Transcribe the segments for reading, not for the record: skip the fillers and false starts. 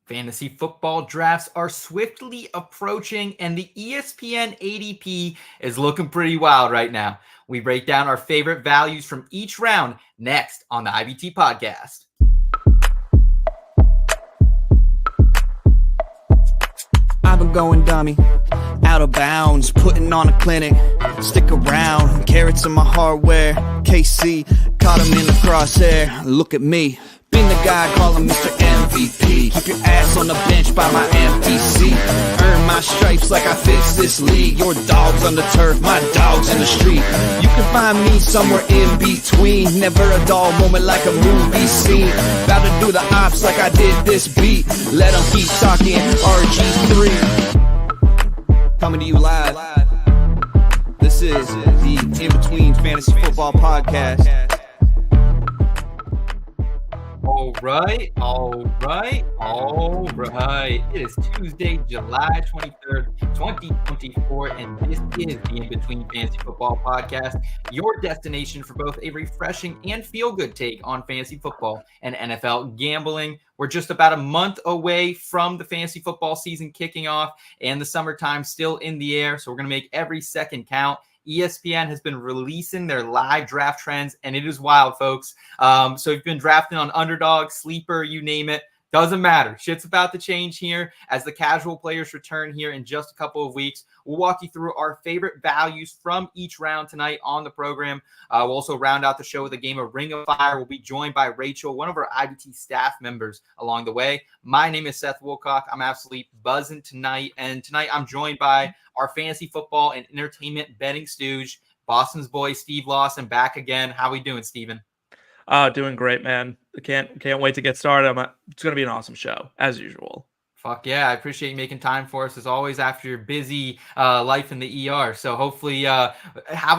Fantasy football drafts are swiftly approaching, and the ESPN ADP is looking pretty wild right now. We break down our favorite values from each round next on the IBT podcast. I've been going dummy, out of bounds, putting on a clinic. Stick around, carrots in my hardware. KC, caught him in the crosshair. Look at me, been the guy calling Mr. MVP. Keep your ass on the bench by my MPC. Earn my stripes like I fixed this league. Your dog's on the turf, my dog's in the street. You can find me somewhere in between. Never a dull moment like a movie scene. About to do the ops like I did this beat. Let them keep talking RG3. Coming to you live. This is the In Between Fantasy Football Podcast. All right. It is Tuesday, July 23rd, 2024, and this is the In Between Fantasy Football Podcast, your destination for both a refreshing and feel-good take on fantasy football and NFL gambling. We're just about a month away from the fantasy football season kicking off and the summertime still in the air, so we're going to make every second count. ESPN has been releasing their live draft trends, and it is wild, folks. So if you've been drafting on underdog, sleeper, you name it, doesn't matter. Shit's about to change here as the casual players return here in just a couple of weeks. We'll walk you through our favorite values from each round tonight on the program. We'll also round out the show with a game of Ring of Fire. We'll be joined by Rachel, one of our IBT staff members along the way. My name is Seth Wilcock. I'm absolutely buzzing tonight. And tonight I'm joined by our fantasy football and entertainment betting stooge, Boston's boy, Steve Lawson, back again. How we doing, Steven? Doing great, man. Can't wait to get started. It's going to be an awesome show, as usual. Fuck yeah, I appreciate you making time for us, as always, after your busy life in the ER. So hopefully have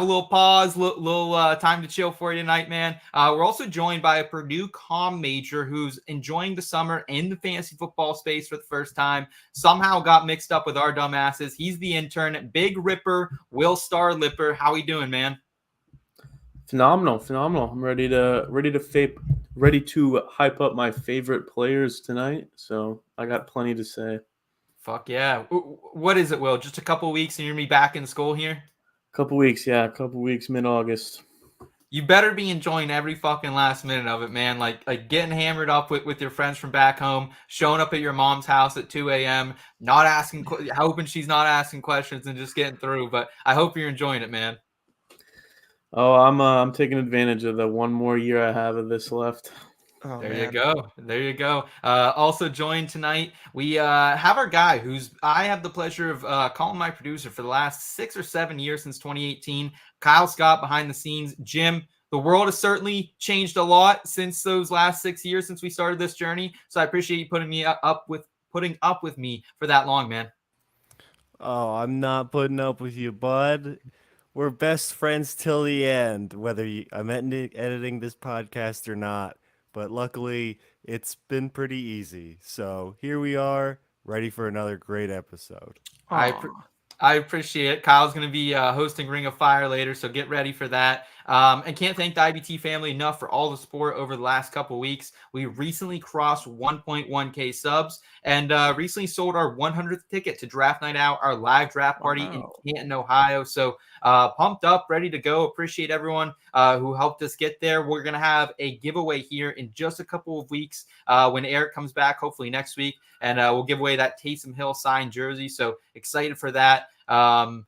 a little pause, little time to chill for you tonight, man. We're also joined by a Purdue comm major who's enjoying the summer in the fantasy football space for the first time. Somehow got mixed up with our dumbasses. He's the intern, Big Ripper, Will Star Lipper. How we doing, man? Phenomenal. I'm ready to hype up my favorite players tonight. So I got plenty to say. Fuck yeah. What is it, Will? Just a couple weeks and you're gonna be back in school here? Couple weeks, mid-August. You better be enjoying every fucking last minute of it, man. Like getting hammered up with your friends from back home, showing up at your mom's house at 2 a.m., hoping she's not asking questions and just getting through. But I hope you're enjoying it, man. Oh, I'm taking advantage of the one more year I have of this left. Oh, there you go. Also joined tonight, we have our guy who's I have the pleasure of calling my producer for the last 6 or 7 years since 2018. Kyle Scott behind the scenes. Jim, the world has certainly changed a lot since those last 6 years since we started this journey. So I appreciate you putting up with me for that long, man. Oh, I'm not putting up with you, bud. We're best friends till the end, whether I'm editing this podcast or not. But luckily, it's been pretty easy. So here we are, ready for another great episode. I appreciate it. Kyle's going to be hosting Ring of Fire later, so get ready for that. And can't thank the IBT family enough for all the support over the last couple of weeks. We recently crossed 1.1K subs and recently sold our 100th ticket to Draft Night Out, our live draft party in Canton, Ohio. So pumped up, ready to go. Appreciate everyone who helped us get there. We're going to have a giveaway here in just a couple of weeks when Eric comes back, hopefully next week. And we'll give away that Taysom Hill signed jersey. So excited for that. And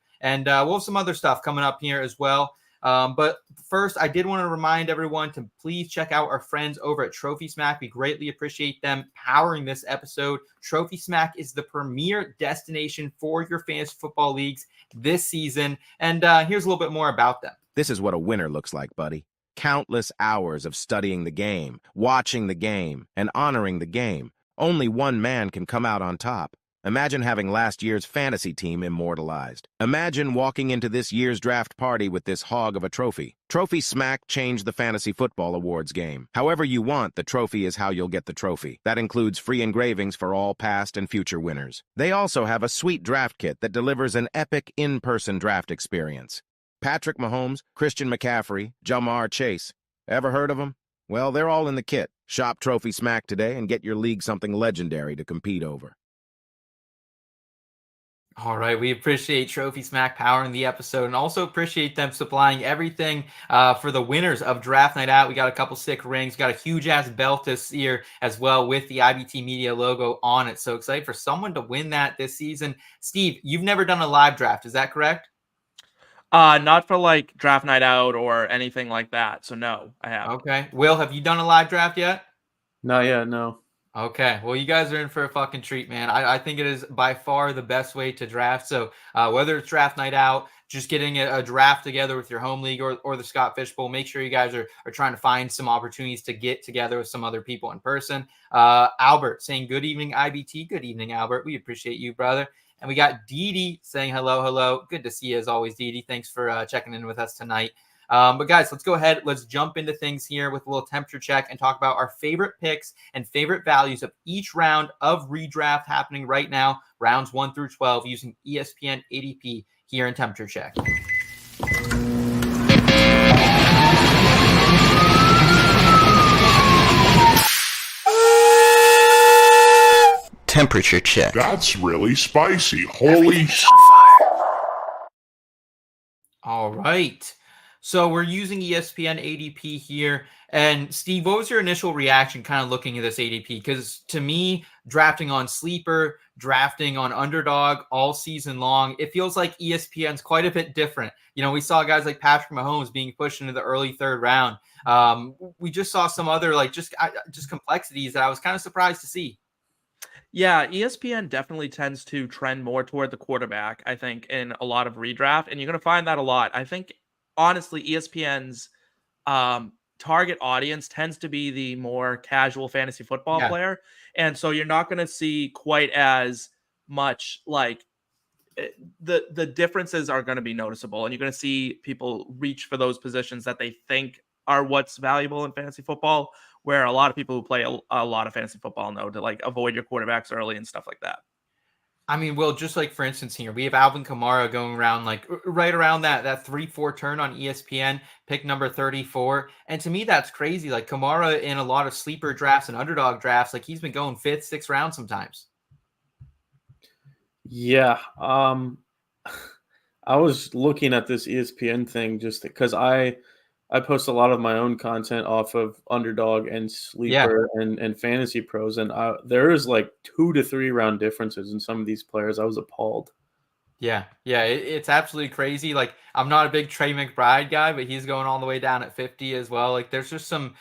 we'll have some other stuff coming up here as well. But first, I did want to remind everyone to please check out our friends over at Trophy Smack. We greatly appreciate them powering this episode. Trophy Smack is the premier destination for your fantasy football leagues this season. And here's a little bit more about them. This is what a winner looks like, buddy. Countless hours of studying the game, watching the game, and honoring the game. Only one man can come out on top. Imagine having last year's fantasy team immortalized. Imagine walking into this year's draft party with this hog of a trophy. Trophy Smack changed the fantasy football awards game. However you want, the trophy is how you'll get the trophy. That includes free engravings for all past and future winners. They also have a sweet draft kit that delivers an epic in-person draft experience. Patrick Mahomes, Christian McCaffrey, Jamar Chase. Ever heard of them? Well, they're all in the kit. Shop Trophy Smack today and get your league something legendary to compete over. All right, we appreciate Trophy Smack powering the episode and also appreciate them supplying everything for the winners of Draft Night Out. We got a couple sick rings, got a huge-ass belt this year as well with the IBT Media logo on it. So excited for someone to win that this season. Steve, you've never done a live draft, is that correct? Not for like Draft Night Out or anything like that. So no, I haven't. Okay. Will, have you done a live draft yet? Not yet, no. Okay, well, you guys are in for a fucking treat, man. I think it is by far the best way to draft. So whether it's Draft Night Out, just getting a draft together with your home league or the Scott Fish Bowl, make sure you guys are trying to find some opportunities to get together with some other people in person. Albert saying, good evening, IBT. Good evening, Albert. We appreciate you, brother. And we got Dee saying hello, hello. Good to see you as always, Dee. Thanks for checking in with us tonight. But guys, let's go ahead. Let's jump into things here with a little temperature check and talk about our favorite picks and favorite values of each round of redraft happening right now, rounds 1 through 12, using ESPN ADP here in temperature check. Temperature check. That's really spicy. Holy shit. All right. So we're using ESPN ADP here. And Steve, what was your initial reaction kind of looking at this ADP? Because to me, drafting on Sleeper, drafting on Underdog all season long, it feels like ESPN's quite a bit different. You know, we saw guys like Patrick Mahomes being pushed into the early third round. We just saw some other just complexities that I was kind of surprised to see. Yeah, ESPN definitely tends to trend more toward the quarterback, I think, in a lot of redraft. And you're going to find that a lot. I think, honestly, ESPN's target audience tends to be the more casual fantasy football player. And so you're not going to see quite as much the differences are going to be noticeable. And you're going to see people reach for those positions that they think are what's valuable in fantasy football, where a lot of people who play a lot of fantasy football know to avoid your quarterbacks early and stuff like that. I mean, Will, just like for instance here, we have Alvin Kamara going around right around that 3-4 turn on ESPN, pick number 34. And to me, that's crazy. Like Kamara in a lot of sleeper drafts and underdog drafts, he's been going 5th, 6th round sometimes. Yeah. I was looking at this ESPN thing just because I post a lot of my own content off of Underdog and Sleeper and Fantasy Pros, and there is 2 to 3 round differences in some of these players. I was appalled. Yeah, it's absolutely crazy. I'm not a big Trey McBride guy, but he's going all the way down at 50 as well. There's just some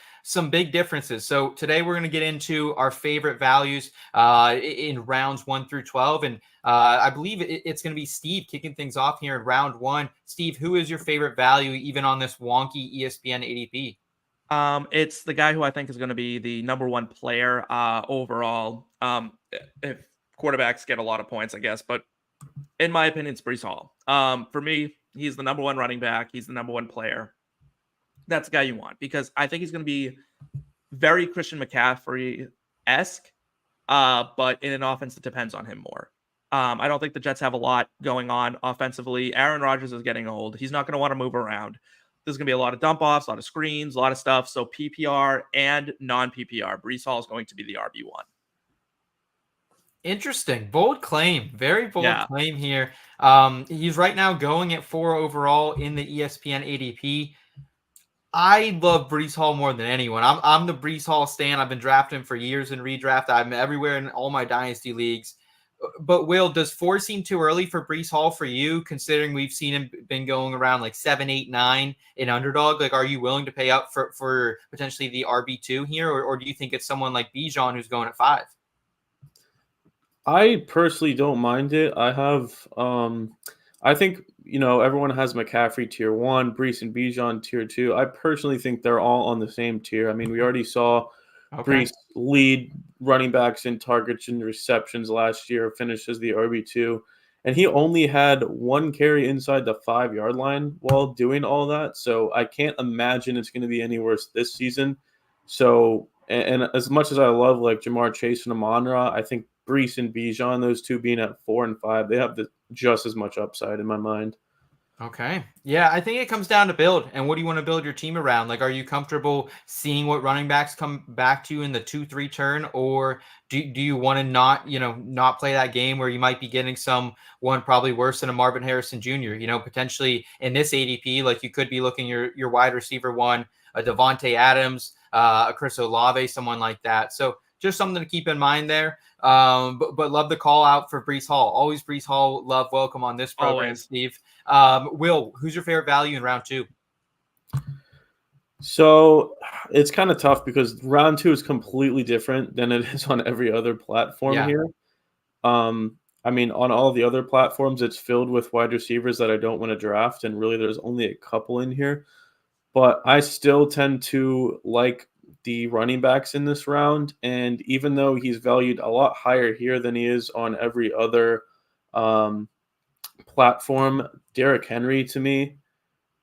big differences. So today we're going to get into our favorite values in rounds 1 through 12. And I believe it's going to be Steve kicking things off here in round 1. Steve, who is your favorite value even on this wonky ESPN ADP? It's the guy who I think is going to be the number 1 player overall. If quarterbacks get a lot of points, I guess, but in my opinion, it's Breece Hall. For me, he's the number 1 running back. He's the number 1 player. That's the guy you want because I think he's going to be very Christian McCaffrey-esque, but in an offense that depends on him more. I don't think the Jets have a lot going on offensively. Aaron Rodgers is getting old. He's not going to want to move around. There's going to be a lot of dump offs, a lot of screens, a lot of stuff. So PPR and non-PPR, Breece Hall is going to be the RB1. Interesting. Bold claim. Very bold claim here. He's right now going at 4 overall in the ESPN ADP. I love Breece Hall more than anyone. I'm the Breece Hall stan. I've been drafting him for years in redraft. I'm everywhere in all my dynasty leagues. But Will, does 4 seem too early for Breece Hall for you, considering we've seen him been going around 7, 8, 9 in underdog? Are you willing to pay up for potentially the RB2 here? Or do you think it's someone like Bijan who's going at 5? I personally don't mind it. I have, I think, everyone has McCaffrey tier 1, Breece and Bijan tier 2. I personally think they're all on the same tier. I mean, we already saw Breece lead running backs in targets and receptions last year, finished as the RB2, and he only had 1 carry inside the 5-yard line while doing all that. So I can't imagine it's going to be any worse this season. So, and as much as I love Jamar Chase and Amon-Ra, I think Breece and Bijan, those two being at 4 and 5, they have just as much upside in my mind. Okay. Yeah, I think it comes down to build and what do you want to build your team around? Like, are you comfortable seeing what running backs come back to you in the 2-3 turn, or do you want to not play that game where you might be getting someone probably worse than a Marvin Harrison Jr., potentially in this ADP, like you could be looking your wide receiver one, a DeVonta Adams, a Chris Olave, someone like that. So just something to keep in mind there. But love the call out for Breece Hall. Always Breece Hall, love, welcome on this program, Always. Steve. Will, who's your favorite value in round 2? So it's kind of tough because round 2 is completely different than it is on every other platform Yeah. here. I mean, on all the other platforms, it's filled with wide receivers that I don't want to draft, and really there's only a couple in here. But I still tend to like the running backs in this round, and even though he's valued a lot higher here than he is on every other platform, Derrick Henry, to me,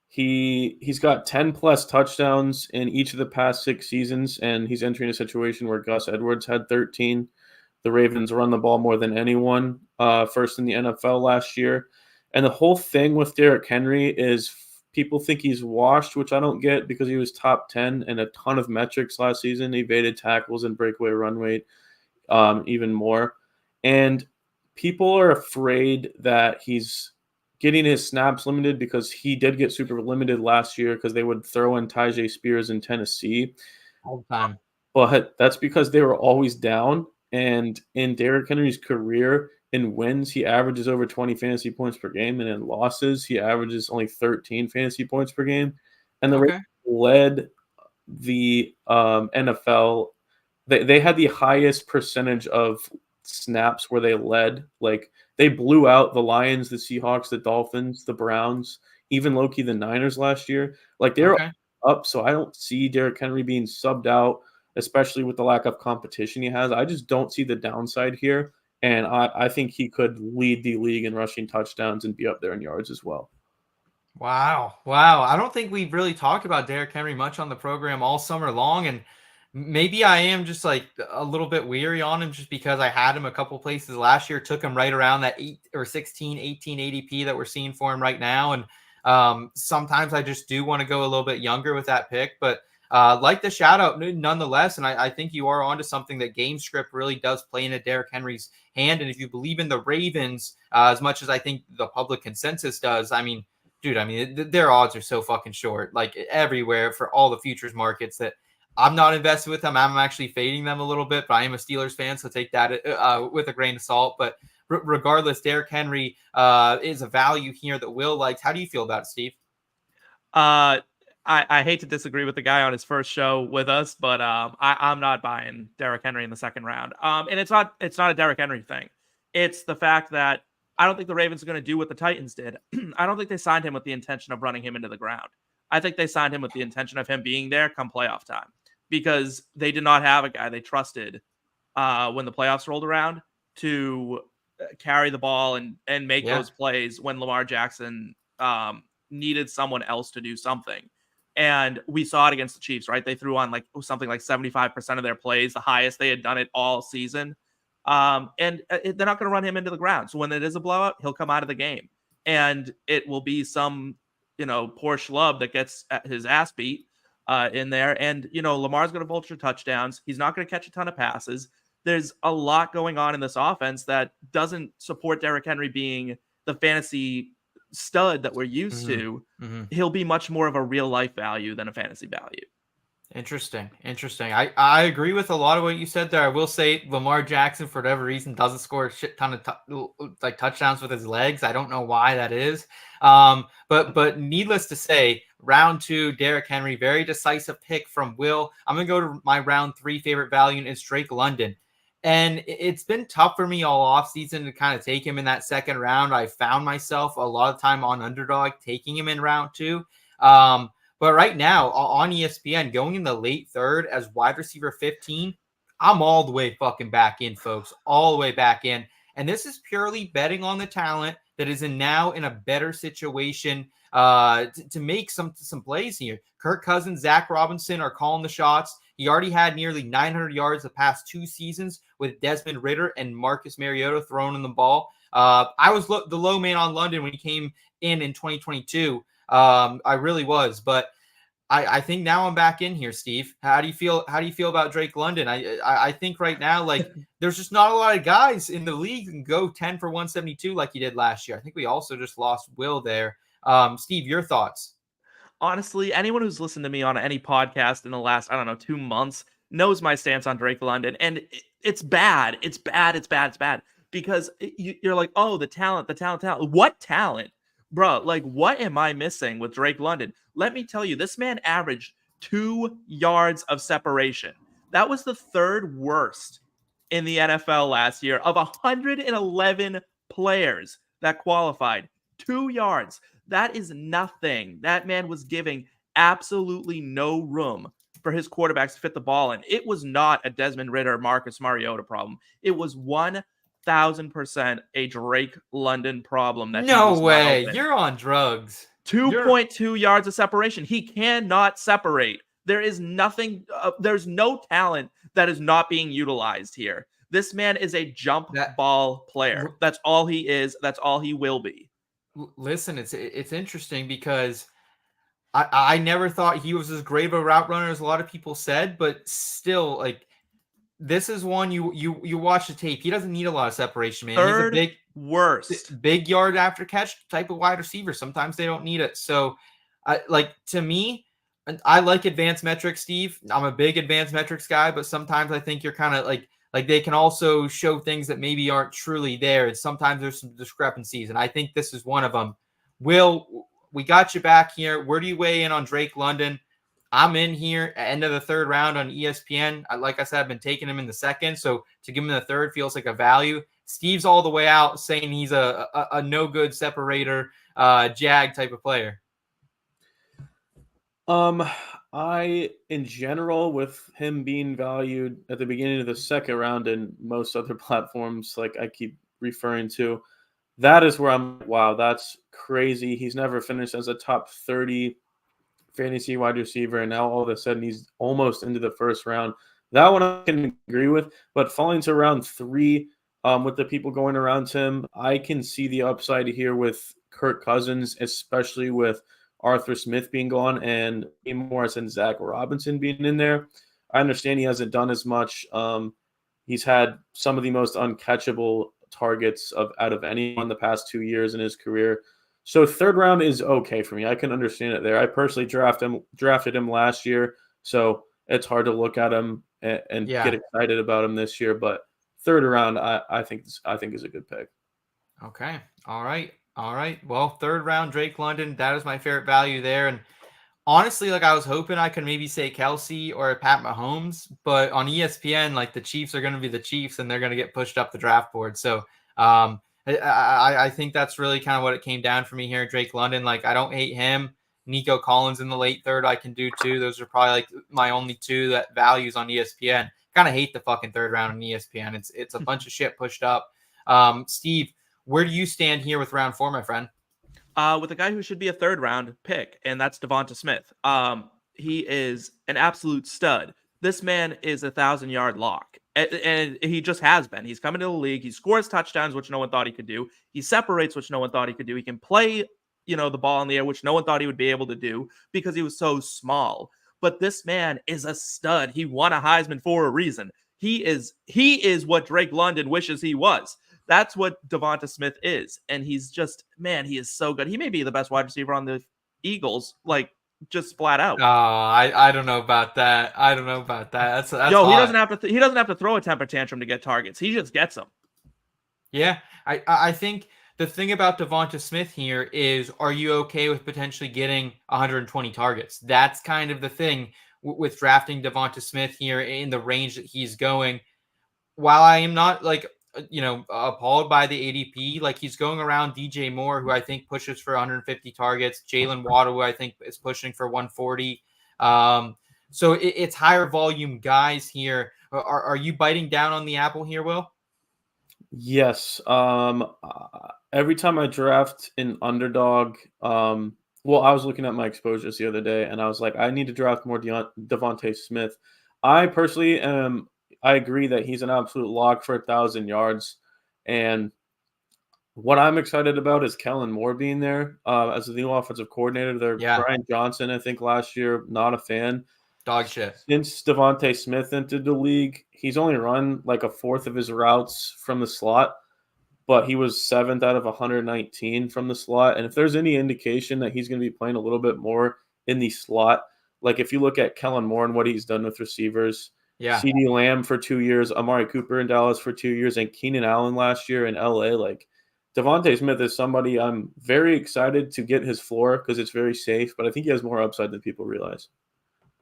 he's got 10 plus touchdowns in each of the past 6 seasons, and he's entering a situation where Gus Edwards had 13. The Ravens run the ball more than anyone, first in the NFL last year. And the whole thing with Derrick Henry is people think he's washed, which I don't get because he was top 10 in a ton of metrics last season, evaded tackles and breakaway run rate, even more. And people are afraid that he's getting his snaps limited because he did get super limited last year because they would throw in Tyjae Spears in Tennessee. All the time. But that's because they were always down. And in Derrick Henry's career, in wins, he averages over 20 fantasy points per game. And in losses, he averages only 13 fantasy points per game. And the Ravens led the NFL. They had the highest percentage of snaps where they led. Like, they blew out the Lions, the Seahawks, the Dolphins, the Browns, even low-key the Niners last year. Like, they're up, so I don't see Derrick Henry being subbed out, especially with the lack of competition he has. I just don't see the downside here, and I think he could lead the league in rushing touchdowns and be up there in yards as well. Wow. I don't think we've really talked about Derrick Henry much on the program all summer long, and maybe I am just like a little bit weary on him just because I had him a couple places last year, took him right around that 8 or 16, 18 ADP that we're seeing for him right now. And sometimes I just do want to go a little bit younger with that pick, but like the shout out nonetheless. And I think you are onto something that game script really does play into Derrick Henry's hand. And if you believe in the Ravens as much as I think the public consensus does, I mean, dude, their odds are so fucking short, like everywhere for all the futures markets that I'm not invested with them. I'm actually fading them a little bit, but I am a Steelers fan, so take that with a grain of salt. But regardless, Derrick Henry is a value here that Will likes. How do you feel about it, Steve? I hate to disagree with the guy on his first show with us, but I'm not buying Derrick Henry in the second round. And it's not a Derrick Henry thing. It's the fact that I don't think the Ravens are going to do what the Titans did. I don't think they signed him with the intention of running him into the ground. I think they signed him with the intention of him being there come playoff time, because they did not have a guy they trusted when the playoffs rolled around to carry the ball and make those plays when Lamar Jackson needed someone else to do something. And we saw it against the Chiefs, right? They threw on like something like 75% of their plays, the highest they had done it all season. And they're not going to run him into the ground. So when it is a blowout, he'll come out of the game. And it will be some, poor schlub that gets his ass beat in there. And, Lamar's going to vulture touchdowns. He's not going to catch a ton of passes. There's a lot going on in this offense that doesn't support Derrick Henry being the fantasy stud that we're used to. He'll be much more of a real life value than a fantasy value. Interesting. I agree with a lot of what you said there. I will say Lamar Jackson, for whatever reason, doesn't score a shit ton of touchdowns with his legs. I don't know why that is. But needless to say, round 2, Derrick Henry, very decisive pick from Will. I'm going to go to my round 3 favorite value, and it's Drake London. And it's been tough for me all offseason to kind of take him in that second round. I found myself a lot of time on underdog taking him in round 2. But right now on ESPN, going in the late third as wide receiver 15, I'm all the way fucking back in, folks, all the way back in. And this is purely betting on the talent that is now in a better situation to make some plays here. Kirk Cousins, Zach Robinson are calling the shots. He already had nearly 900 yards the past 2 seasons with Desmond Ridder and Marcus Mariota throwing in the ball. I was the low man on London when he came in 2022. I really was, but I think now I'm back in here, Steve. How do you feel? How do you feel about Drake London? I think right now, like, there's just not a lot of guys in the league who can go 10 for 172 like he did last year. I think we also just lost Will there. Steve, your thoughts? Honestly, anyone who's listened to me on any podcast in the last, 2 months knows my stance on Drake London. And it's bad. It's bad. It's bad. It's bad. Because you're like, oh, the talent. What talent? Bro, like, what am I missing with Drake London? Let me tell you, this man averaged 2 yards of separation. That was the third worst in the NFL last year of 111 players that qualified. 2 yards. That is nothing. That man was giving absolutely no room for his quarterbacks to fit the ball in. It was not a Desmond Ridder, Marcus Mariota problem. It was 1,000% a Drake London problem. No way. You're on drugs. 2.2 yards of separation. He cannot separate. There is nothing. There's no talent that is not being utilized here. This man is a jump ball player. That's all he is. That's all he will be. Listen, it's interesting because I never thought he was as great of a route runner as a lot of people said, but still, like, this is one you watch the tape. He doesn't need a lot of separation, man. Third He's a worst big yard after catch type of wide receiver. Sometimes they don't need it. So, to me, I like advanced metrics, Steve. I'm a big advanced metrics guy, but sometimes I think you're kind of like they can also show things that maybe aren't truly there. And sometimes there's some discrepancies. And I think this is one of them. Will, we got you back here. Where do you weigh in on Drake London? I'm in here at end of the third round on ESPN. Like I said, I've been taking him in the second. So to give him the third feels like a value. Steve's all the way out saying he's a no good separator, jag type of player. In general, with him being valued at the beginning of the second round and most other platforms, like I keep referring to, that is where I'm like, wow, that's crazy. He's never finished as a top 30 fantasy wide receiver, and now all of a sudden he's almost into the first round. That one I can agree with, but falling to round 3 with the people going around him, I can see the upside here with Kirk Cousins, especially with Arthur Smith being gone and Morris and Zach Robinson being in there. I understand he hasn't done as much. He's had some of the most uncatchable targets out of anyone the past 2 years in his career. So third round is okay for me. I can understand it there. I personally drafted him last year, so it's hard to look at him and get excited about him this year. But third round, I think is a good pick. Okay. All right. Well, third round, Drake London. That is my favorite value there. And honestly, like, I was hoping I could maybe say Kelsey or Pat Mahomes, but on ESPN, like, the Chiefs are going to be the Chiefs and they're going to get pushed up the draft board. So I think that's really kind of what it came down for me here. Drake London, like, I don't hate him. Nico Collins in the late third, I can do too. Those are probably like my only two that values on ESPN. Kind of hate the fucking third round on ESPN. It's a bunch of shit pushed up. Steve, where do you stand here with round 4, my friend? With a guy who should be a third round pick, and that's DeVonta Smith. He is an absolute stud. This man is a 1,000-yard lock, and he just has been. He's coming to the league. He scores touchdowns, which no one thought he could do. He separates, which no one thought he could do. He can play, the ball in the air, which no one thought he would be able to do because he was so small. But this man is a stud. He won a Heisman for a reason. He is what Drake London wishes he was. That's what DeVonta Smith is. And he's just, man, he is so good. He may be the best wide receiver on the Eagles, like, just flat out. I don't know about that. That's he doesn't have to throw a temper tantrum to get targets. He just gets them. Yeah. I think the thing about DeVonta Smith here is, are you okay with potentially getting 120 targets? That's kind of the thing with drafting DeVonta Smith here in the range that he's going. While I am not appalled by the ADP, like, he's going around DJ Moore, who I think pushes for 150 targets, Jalen Waddle, who I think is pushing for 140. So it's higher volume guys here. Are you biting down on the apple here, Will? Yes. Every time I draft an underdog, I was looking at my exposures the other day, and I was like, I need to draft more DeVonta Smith. I personally I agree that he's an absolute lock for 1,000 yards. And what I'm excited about is Kellen Moore being there as the new offensive coordinator there. Yeah. Brian Johnson, I think last year, not a fan. Dog shit. Since DeVonta Smith entered the league, he's only run like a fourth of his routes from the slot, but he was 7th out of 119 from the slot. And if there's any indication that he's going to be playing a little bit more in the slot, like if you look at Kellen Moore and what he's done with receivers, Yeah. CeeDee Lamb for 2 years, Amari Cooper in Dallas for 2 years, and Keenan Allen last year in LA, like DeVonta Smith is somebody I'm very excited to get his floor because it's very safe, but I think he has more upside than people realize.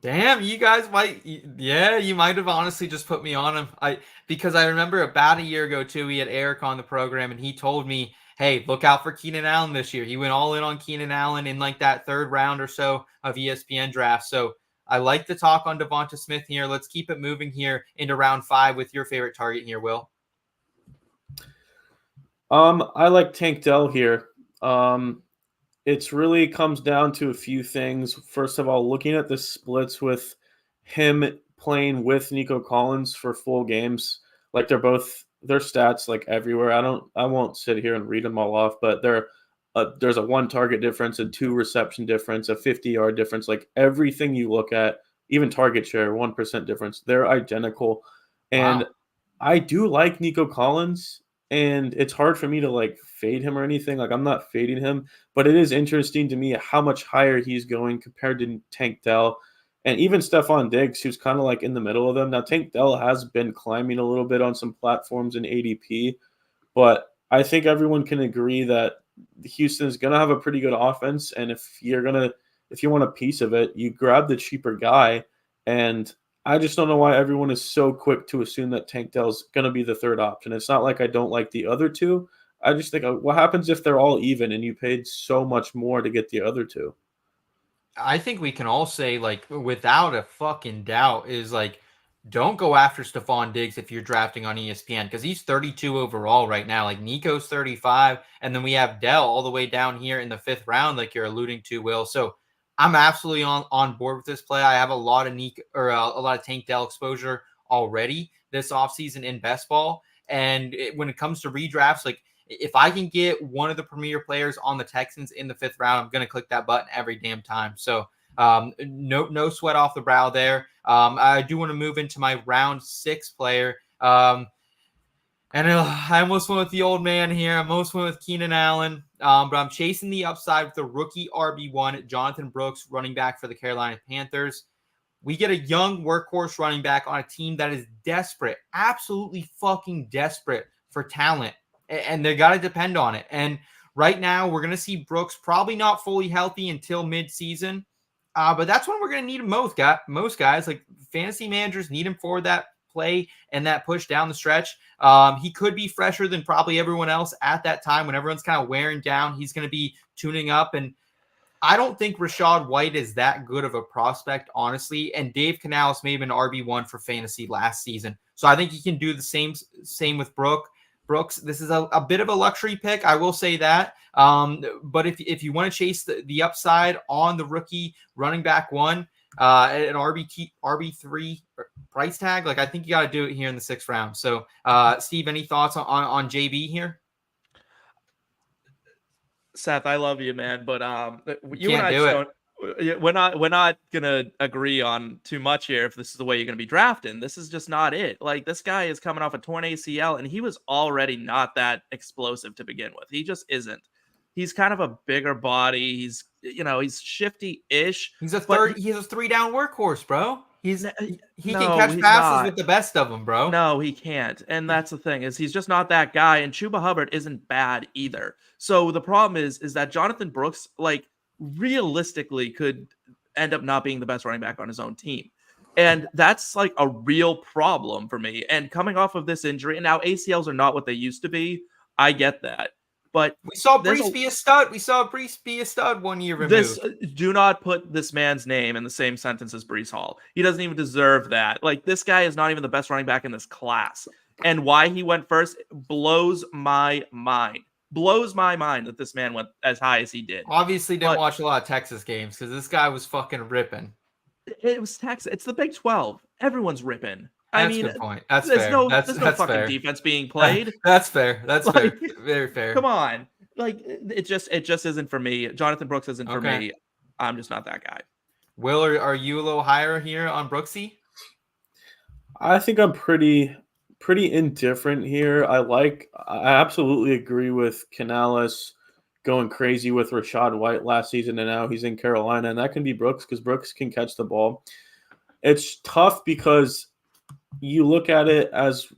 Damn, you guys might, yeah, you might have honestly just put me on him. Because I remember about a year ago too, we had Eric on the program and he told me, hey, look out for Keenan Allen this year. He went all in on Keenan Allen in like that 3rd round or so of ESPN draft. So I like to talk on DeVonta Smith here. Let's keep it moving here into round 5 with your favorite target here, Will. I like Tank Dell here. It's really comes down to a few things. First of all, looking at the splits with him playing with Nico Collins for full games, like their stats like everywhere. I won't sit here and read them all off, but there's a 1 target difference, a 2 reception difference, a 50-yard difference. Like everything you look at, even target share, 1% difference. They're identical, and I do like Nico Collins. And it's hard for me to like fade him or anything. Like I'm not fading him, but it is interesting to me how much higher he's going compared to Tank Dell and even Stephon Diggs, who's kind of like in the middle of them. Now Tank Dell has been climbing a little bit on some platforms in ADP, but I think everyone can agree that Houston is going to have a pretty good offense. And if you want a piece of it, you grab the cheaper guy. And I just don't know why everyone is so quick to assume that Tank Dell's going to be the 3rd option. It's not like I don't like the other 2. I just think, what happens if they're all even and you paid so much more to get the other 2? I think we can all say, like, without a fucking doubt, is like, don't go after Stephon Diggs if you're drafting on ESPN because he's 32 overall right now. Like, Nico's 35, and then we have Dell all the way down here in the 5th round, like you're alluding to, Will. So I'm absolutely on board with this play. I have a lot of Tank Dell exposure already this offseason in best ball. And when it comes to redrafts, like if I can get one of the premier players on the Texans in the 5th round, I'm going to click that button every damn time. So no sweat off the brow there. I do want to move into my round 6 player. And I almost went with the old man here. I almost went with Keenan Allen. But I'm chasing the upside with the rookie RB1, Jonathan Brooks, running back for the Carolina Panthers. We get a young workhorse running back on a team that is desperate, absolutely fucking desperate for talent. And they got to depend on it. And right now, we're going to see Brooks probably not fully healthy until midseason. But that's when we're going to need him most guys. Like fantasy managers need him for that play and that push down the stretch. He could be fresher than probably everyone else at that time when everyone's kind of wearing down. He's going to be tuning up. And I don't think Rachaad White is that good of a prospect, honestly. And Dave Canales may have been RB1 for fantasy last season. So I think he can do the same with Brooks. This is a bit of a luxury pick, I will say that. But if you want to chase the upside on the rookie running back 1, an RB3 price tag, like I think you got to do it here in the 6th round. So, Steve, any thoughts on JB here? Seth, I love you, man, but you can't and I do just don't. We're not gonna agree on too much here if this is the way you're gonna be drafting. This is just not it. Like this guy is coming off a torn ACL, and he was already not that explosive to begin with. He just isn't. He's kind of a bigger body. He's shifty-ish. He's a 3-down workhorse, bro. He can catch passes not. with the best of them, bro. No, he can't. And that's the thing is he's just not that guy. And Chuba Hubbard isn't bad either. So the problem is that Jonathan Brooks, like realistically could end up not being the best running back on his own team. And that's like a real problem for me. And coming off of this injury, and now ACLs are not what they used to be. I get that. But we saw Breece be a stud. We saw Breece be a stud 1 year removed. Do not put this man's name in the same sentence as Breece Hall. He doesn't even deserve that. Like, this guy is not even the best running back in this class. And why he went first blows my mind. Blows my mind that this man went as high as he did. Obviously didn't watch a lot of Texas games because this guy was fucking ripping. It was Texas. It's the Big 12. Everyone's ripping. I That's a mean, good point. That's there's fair. no That's fucking fair. defense being played. That's fair. That's Like, fair. Very fair. come on. Like, it just isn't for me. Jonathan Brooks isn't for Okay. me. I'm just not that guy. Will, are you a little higher here on Brooksy? I think I'm pretty indifferent here. I absolutely agree with Canales going crazy with Rachaad White last season, and now he's in Carolina, and that can be Brooks because Brooks can catch the ball. It's tough because you look at it as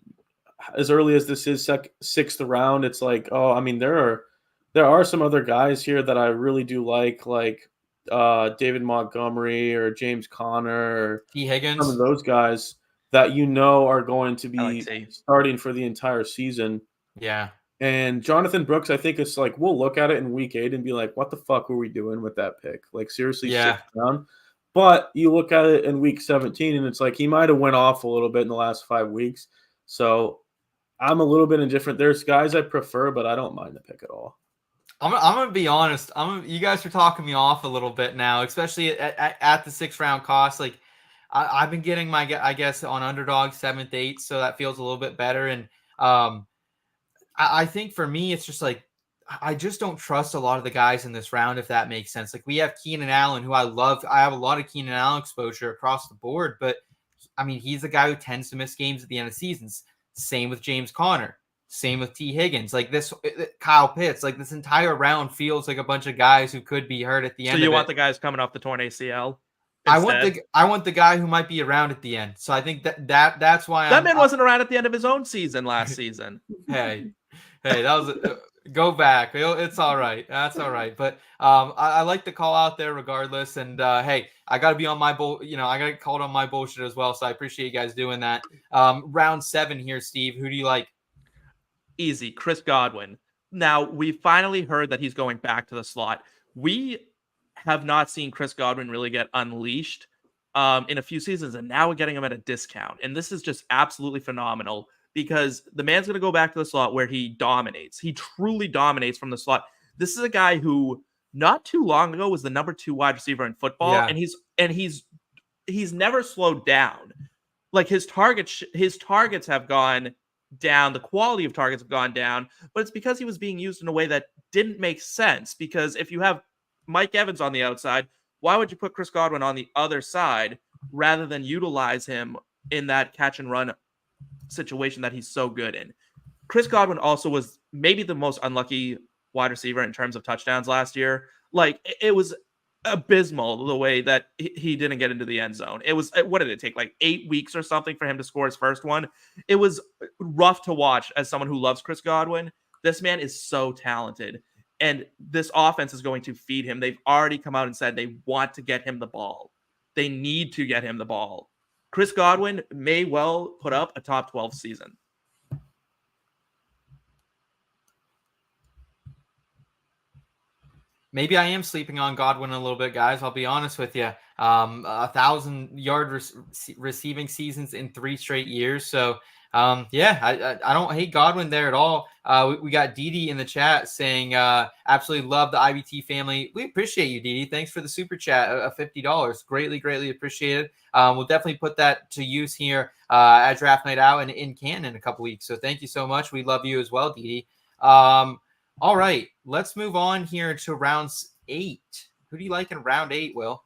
early as this is sixth round. It's like, oh, I mean, there are some other guys here that I really do like David Montgomery or James Conner or T. Higgins. some of those guys that are going to be T. starting for the entire season. Yeah. And Jonathan Brooks, I think it's like we'll look at it in week 8 and be like, what the fuck were we doing with that pick? Like, seriously, Yeah. sixth round. But you look at it in week 17 and it's like he might have went off a little bit in the last 5 weeks. So I'm a little bit indifferent. There's guys I prefer, but I don't mind the pick at all. I'm gonna be honest. You guys are talking me off a little bit now, especially at the 6th round cost. Like I've been getting I guess on underdog 7th, 8th, so that feels a little bit better. And I think for me, it's just like I just don't trust a lot of the guys in this round, if that makes sense. Like we have Keenan Allen, who I love. I have a lot of Keenan Allen exposure across the board, but I mean, he's a guy who tends to miss games at the end of seasons. Same with James Conner. Same with T. Higgins. Like this, Kyle Pitts. Like this entire round feels like a bunch of guys who could be hurt at the end. So you want the guys coming off the torn ACL? I want the guy who might be around at the end. So I think that's why that man wasn't around at the end of his own season last season. Hey, that was go back. It's all right. That's all right. But I like the call out there regardless. And hey, I got to be on my I got to call it on my bullshit as well. So I appreciate you guys doing that. Round 7 here, Steve. Who do you like? Easy, Chris Godwin. Now, we finally heard that he's going back to the slot. We have not seen Chris Godwin really get unleashed in a few seasons, and now we're getting him at a discount. And this is just absolutely phenomenal because the man's going to go back to the slot where he dominates. He truly dominates from the slot. This is a guy who not too long ago was the number 2 wide receiver in football, Yeah. and he's never slowed down. Like his targets have gone down, the quality of targets have gone down, but it's because he was being used in a way that didn't make sense. Because if you have Mike Evans on the outside, why would you put Chris Godwin on the other side rather than utilize him in that catch and run situation that he's so good in? Chris Godwin also was maybe the most unlucky wide receiver in terms of touchdowns last year. Like it was abysmal the way that he didn't get into the end zone. It was, what did it take, like 8 weeks or something for him to score his first one? It was rough to watch as someone who loves Chris Godwin. This man is so talented, and this offense is going to feed him. They've already come out and said they want to get him the ball. They need to get him the ball. Chris Godwin may well put up a top 12 season. Maybe I am sleeping on Godwin a little bit, guys. I'll be honest with you. 1,000-yard receiving seasons in 3 straight years. So, yeah, I don't hate Godwin there at all. We got Didi in the chat saying, absolutely love the IBT family. We appreciate you, Didi. Thanks for the super chat of $50. Greatly, greatly appreciated. We'll definitely put that to use here at Draft Night Out and in Canton in a couple weeks. So thank you so much. We love you as well, Didi. All right, let's move on here to round 8. Who do you like in round 8, Will?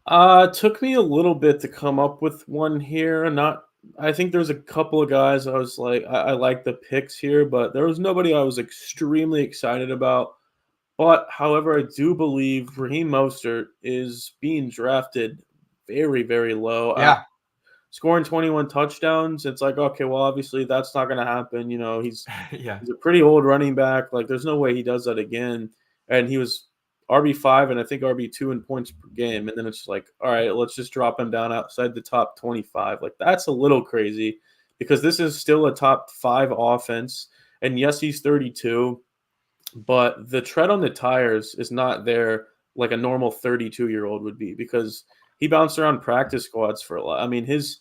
It took me a little bit to come up with one here. I think there's a couple of guys I was like, I like the picks here, but there was nobody I was extremely excited about. But, however, I do believe Raheem Mostert is being drafted very, very low. Yeah. Scoring 21 touchdowns, it's like, okay, well, obviously that's not going to happen. He's he's a pretty old running back. Like, there's no way he does that again. And he was RB5 and I think RB2 in points per game. And then it's like, all right, let's just drop him down outside the top 25. Like, that's a little crazy because this is still a top 5 offense. And yes, he's 32, but the tread on the tires is not there like a normal 32-year-old would be because he bounced around practice squads for a lot. I mean, his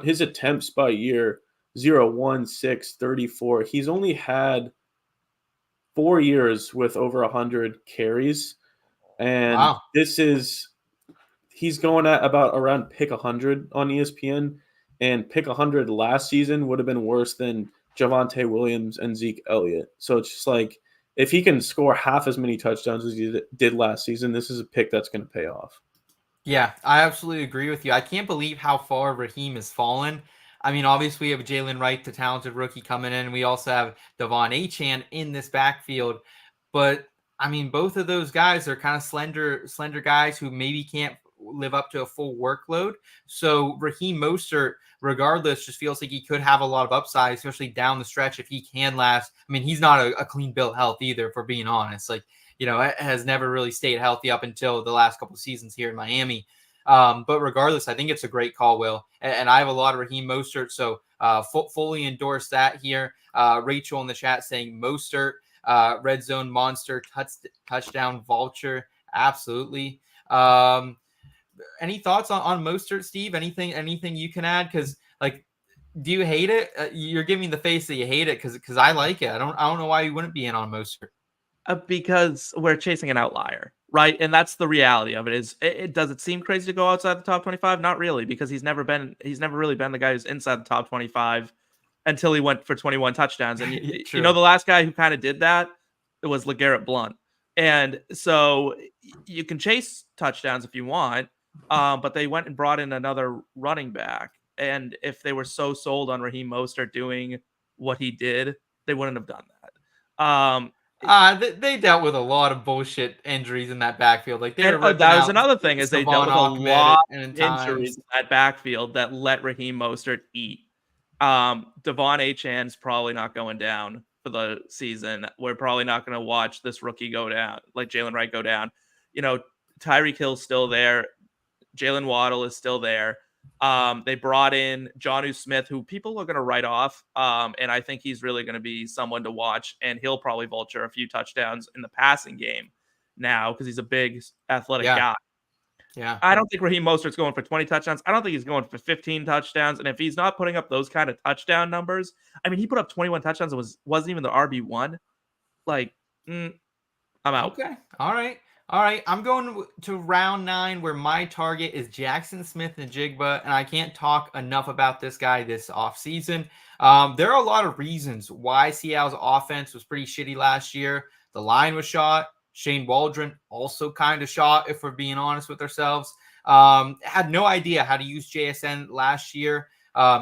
attempts by year, 0, 1, 6, 34. He's only had 4 years with over 100 carries. And Wow. he's going at about around pick 100 on ESPN, and pick 100 last season would have been worse than Javonte Williams and Zeke Elliott. So it's just like, if he can score half as many touchdowns as he did last season, this is a pick that's going to pay off. Yeah, I absolutely agree with you. I can't believe how far Raheem has fallen. I mean, obviously we have Jalen Wright, the talented rookie, coming in. We also have Etienne in this backfield. But I mean, both of those guys are kind of slender guys who maybe can't live up to a full workload. So Raheem Mostert, regardless, just feels like he could have a lot of upside, especially down the stretch if he can last. I mean, he's not a clean bill health either, if we're being honest. Like, has never really stayed healthy up until the last couple of seasons here in Miami. But regardless, I think it's a great call, Will. And I have a lot of Raheem Mostert, so fully endorse that here. Rachel in the chat saying Mostert, red zone monster, touchdown vulture. Absolutely. Any thoughts on Mostert, Steve? Anything you can add? Because do you hate it? You're giving me the face that you hate it because I like it. I don't know why you wouldn't be in on Mostert. Because we're chasing an outlier, right? And that's the reality of it. Does it seem crazy to go outside the top 25? Not really, because he's never really been the guy who's inside the top 25 until he went for 21 touchdowns. And the last guy who kind of did that, it was LeGarrette Blount. And so you can chase touchdowns if you want, but they went and brought in another running back. And if they were so sold on Raheem Mostert doing what he did, they wouldn't have done that. They dealt with a lot of bullshit injuries in that backfield. Like that was another thing, is they dealt with a lot of injuries in that backfield that let Raheem Mostert eat. Etienne's probably not going down for the season. We're probably not going to watch this rookie go down, like Jalen Wright go down. Tyreek Hill's still there. Jalen Waddle is still there. They brought in Jonnu Smith, who people are going to write off. And I think he's really going to be someone to watch, and he'll probably vulture a few touchdowns in the passing game now because he's a big athletic guy. Yeah. I don't think Raheem Mostert's going for 20 touchdowns. I don't think he's going for 15 touchdowns. And if he's not putting up those kind of touchdown numbers, I mean, he put up 21 touchdowns and wasn't even the RB1. I'm out. Okay. All right. I'm going to round 9, where my target is Jaxon Smith-Njigba, and I can't talk enough about this guy this offseason. There are a lot of reasons why Seattle's offense was pretty shitty last year. The line was shot. Shane Waldron also kind of shot, if we're being honest with ourselves. Had no idea how to use JSN last year.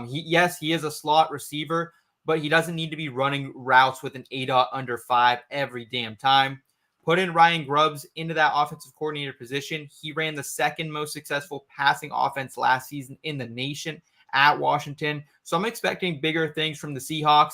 He is a slot receiver, but he doesn't need to be running routes with an ADOT under 5 every damn time. Put in Ryan Grubbs into that offensive coordinator position. He ran the second most successful passing offense last season in the nation at Washington. So I'm expecting bigger things from the Seahawks.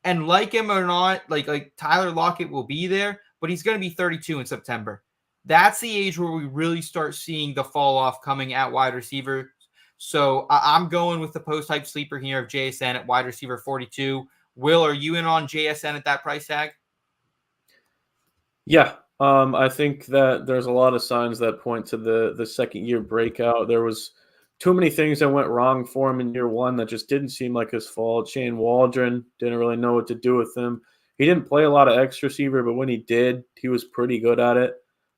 And like him or not, like Tyler Lockett will be there, but he's going to be 32 in September. That's the age where we really start seeing the fall off coming at wide receiver. So I'm going with the post-hype sleeper here of JSN at wide receiver 42. Will, are you in on JSN at that price tag? Yeah, I think that there's a lot of signs that point to the second year breakout. There was too many things that went wrong for him in year one that just didn't seem like his fault. Shane Waldron didn't really know what to do with him. He didn't play a lot of X receiver, but when he did, he was pretty good at it.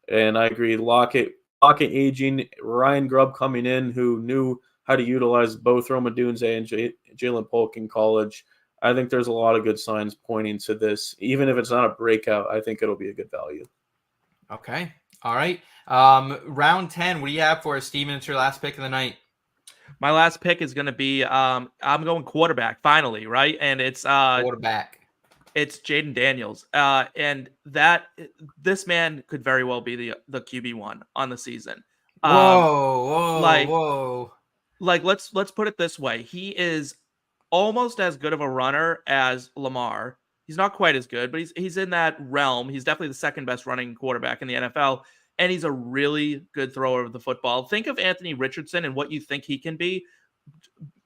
And I agree, Lockett aging, Ryan Grubb coming in, who knew how to utilize both Rome Odunze and Jalen Polk in college. I think there's a lot of good signs pointing to this. Even if it's not a breakout, I think it'll be a good value. Okay. All right. Round 10, what do you have for us, Steven? It's your last pick of the night. My last pick is going to be I'm going quarterback finally, right? And it's quarterback. It's Jayden Daniels. And this man could very well be the QB1 on the season. Whoa. Like let's put it this way. He is almost as good of a runner as Lamar. He's not quite as good, but he's in that realm. He's definitely the second best running quarterback in the NFL, and he's a really good thrower of the football. Think of Anthony Richardson and what you think he can be,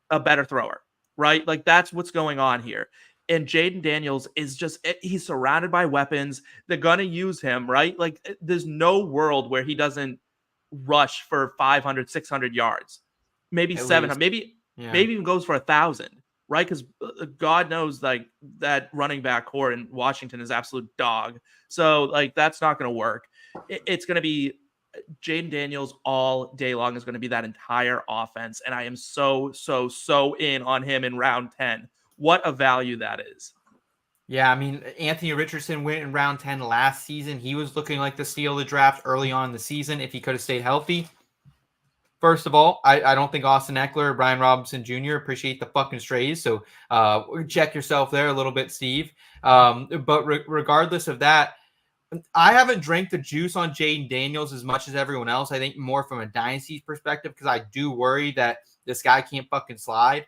a better thrower, right? Like that's what's going on here. And Jayden Daniels is he's surrounded by weapons. They're going to use him, right? Like there's no world where he doesn't rush for 500, 600 yards, maybe 700, maybe even goes for 1,000. Right, because God knows, like that running back core in Washington is absolute dog. So, like that's not going to work. it's going to be Jayden Daniels all day long is going to be that entire offense. And I am so in on him in round 10. What a value that is. Yeah, I mean, Anthony Richardson went in round 10 last season. He was looking like the steal of the draft early on in the season if he could have stayed healthy. First of all, I don't think Austin Eckler or Brian Robinson Jr. appreciate the fucking strays. So check yourself there a little bit, Steve. But regardless of that, I haven't drank the juice on Jayden Daniels as much as everyone else. I think more from a dynasty perspective because I do worry that this guy can't fucking slide.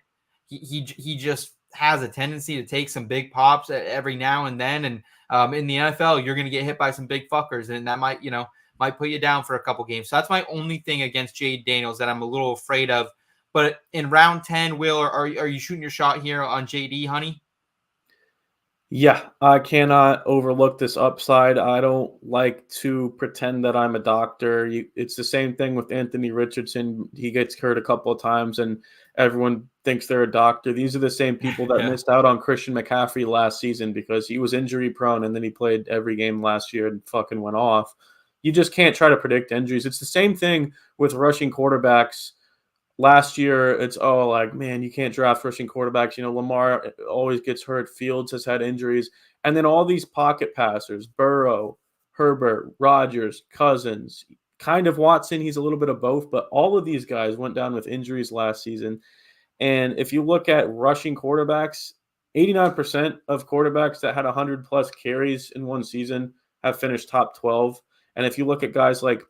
He just has a tendency to take some big pops every now and then. And in the NFL, you're going to get hit by some big fuckers, and that might put you down for a couple games. So that's my only thing against Jayden Daniels that I'm a little afraid of. But in round 10, Will, are you shooting your shot here on JD, honey? Yeah, I cannot overlook this upside. I don't like to pretend that I'm a doctor. It's the same thing with Anthony Richardson. He gets hurt a couple of times and everyone thinks they're a doctor. These are the same people that missed out on Christian McCaffrey last season because he was injury prone and then he played every game last year and fucking went off. You just can't try to predict injuries. It's the same thing with rushing quarterbacks. Last year, it's man, you can't draft rushing quarterbacks. Lamar always gets hurt. Fields has had injuries. And then all these pocket passers, Burrow, Herbert, Rodgers, Cousins, kind of Watson. He's a little bit of both, but all of these guys went down with injuries last season. And if you look at rushing quarterbacks, 89% of quarterbacks that had 100-plus carries in one season have finished top 12. And if you look at guys like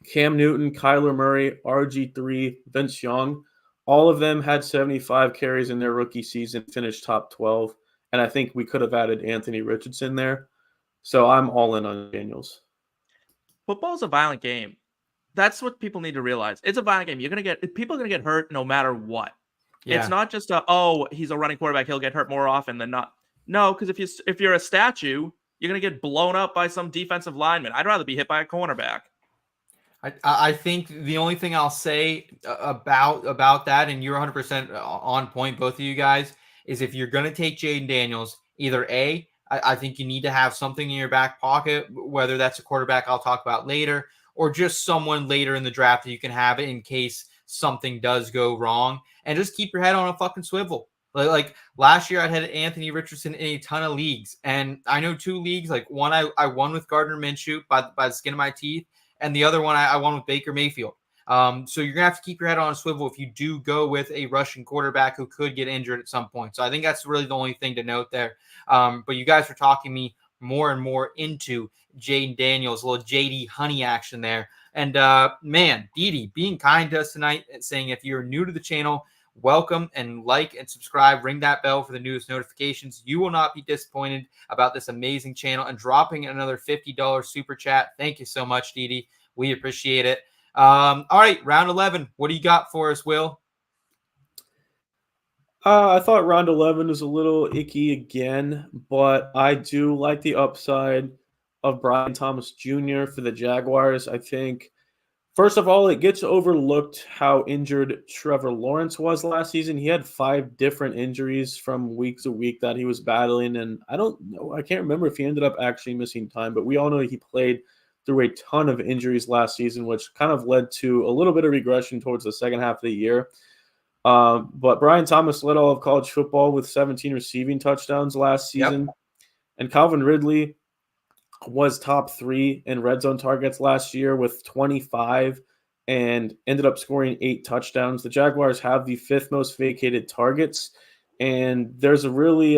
Cam Newton, Kyler Murray, RG3, Vince Young, all of them had 75 carries in their rookie season, finished top 12. And I think we could have added Anthony Richardson there. So I'm all in on Daniels. Football's a violent game. That's what people need to realize. It's a violent game. People are going to get hurt no matter what. Yeah. It's not just he's a running quarterback. He'll get hurt more often than not. No, because if you're a statue, you're going to get blown up by some defensive lineman. I'd rather be hit by a cornerback. I think the only thing I'll say about that, and you're 100% on point, both of you guys, is if you're going to take Jayden Daniels, either I think you need to have something in your back pocket, whether that's a quarterback I'll talk about later, or just someone later in the draft that you can have it in case something does go wrong, and just keep your head on a fucking swivel. Like last year, I had Anthony Richardson in a ton of leagues, and I know 2 leagues. Like one, I won with Gardner Minshew by the skin of my teeth. And the other one, I won with Baker Mayfield. So you're going to have to keep your head on a swivel if you do go with a Russian quarterback who could get injured at some point. So I think that's really the only thing to note there. But you guys are talking me more and more into Jayden Daniels, a little JD honey action there. And man, Didi being kind to us tonight and saying if you're new to the channel, welcome and like and subscribe. Ring that bell for the newest notifications. You will not be disappointed about this amazing channel, and dropping another $50 super chat. Thank you so much, Didi. We appreciate it. All right, round 11. What do you got for us, Will? I thought round 11 was a little icky again, but I do like the upside of Brian Thomas Jr. for the Jaguars. I think, first of all, it gets overlooked how injured Trevor Lawrence was last season. He had 5 different injuries from week to week that he was battling, and I can't remember if he ended up actually missing time, but we all know he played through a ton of injuries last season, which kind of led to a little bit of regression towards the second half of the year. But Brian Thomas led all of college football with 17 receiving touchdowns last season, and Calvin Ridley was top 3 in red zone targets last year with 25 and ended up scoring 8 touchdowns. The Jaguars have the 5th most vacated targets, and there's a really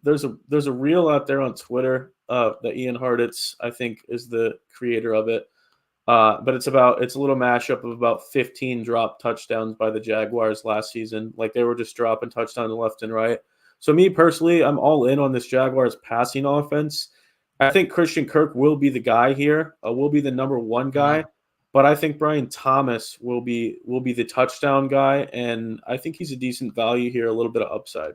there's a reel out there on Twitter that Ian Hartitz, I think, is the creator of it. But it's a little mashup of about 15 drop touchdowns by the Jaguars last season. Like they were just dropping touchdowns left and right. So me personally, I'm all in on this Jaguars passing offense. I think Christian Kirk will be the guy here. Will be the number 1 guy. But I think Brian Thomas will be the touchdown guy, and I think he's a decent value here, a little bit of upside.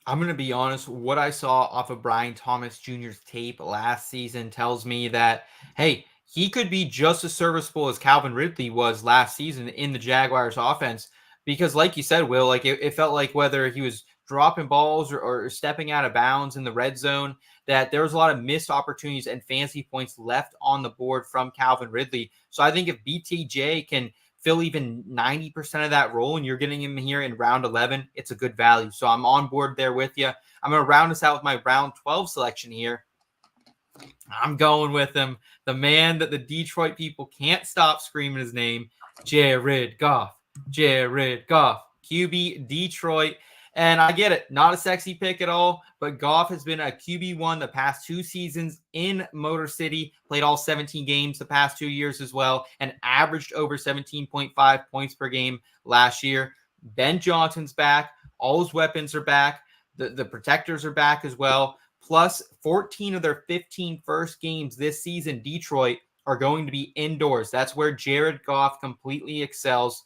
I'm going to be honest. What I saw off of Brian Thomas Jr.'s tape last season tells me that, hey, he could be just as serviceable as Calvin Ridley was last season in the Jaguars offense. Because like you said, Will, like it felt like whether he was dropping balls or stepping out of bounds in the red zone, that there was a lot of missed opportunities and fantasy points left on the board from Calvin Ridley. So I think if BTJ can fill even 90% of that role and you're getting him here in round 11, it's a good value. So I'm on board there with you. I'm going to round this out with my round 12 selection here. I'm going with him, the man that the Detroit people can't stop screaming his name, Jared Goff. Jared Goff, QB Detroit. And I get it, not a sexy pick at all, but Goff has been a QB1 the past 2 seasons in Motor City, played all 17 games the past 2 years as well, and averaged over 17.5 points per game last year. Ben Johnson's back. All his weapons are back. The protectors are back as well. Plus 14 of their 15 first games this season, Detroit, are going to be indoors. That's where Jared Goff completely excels.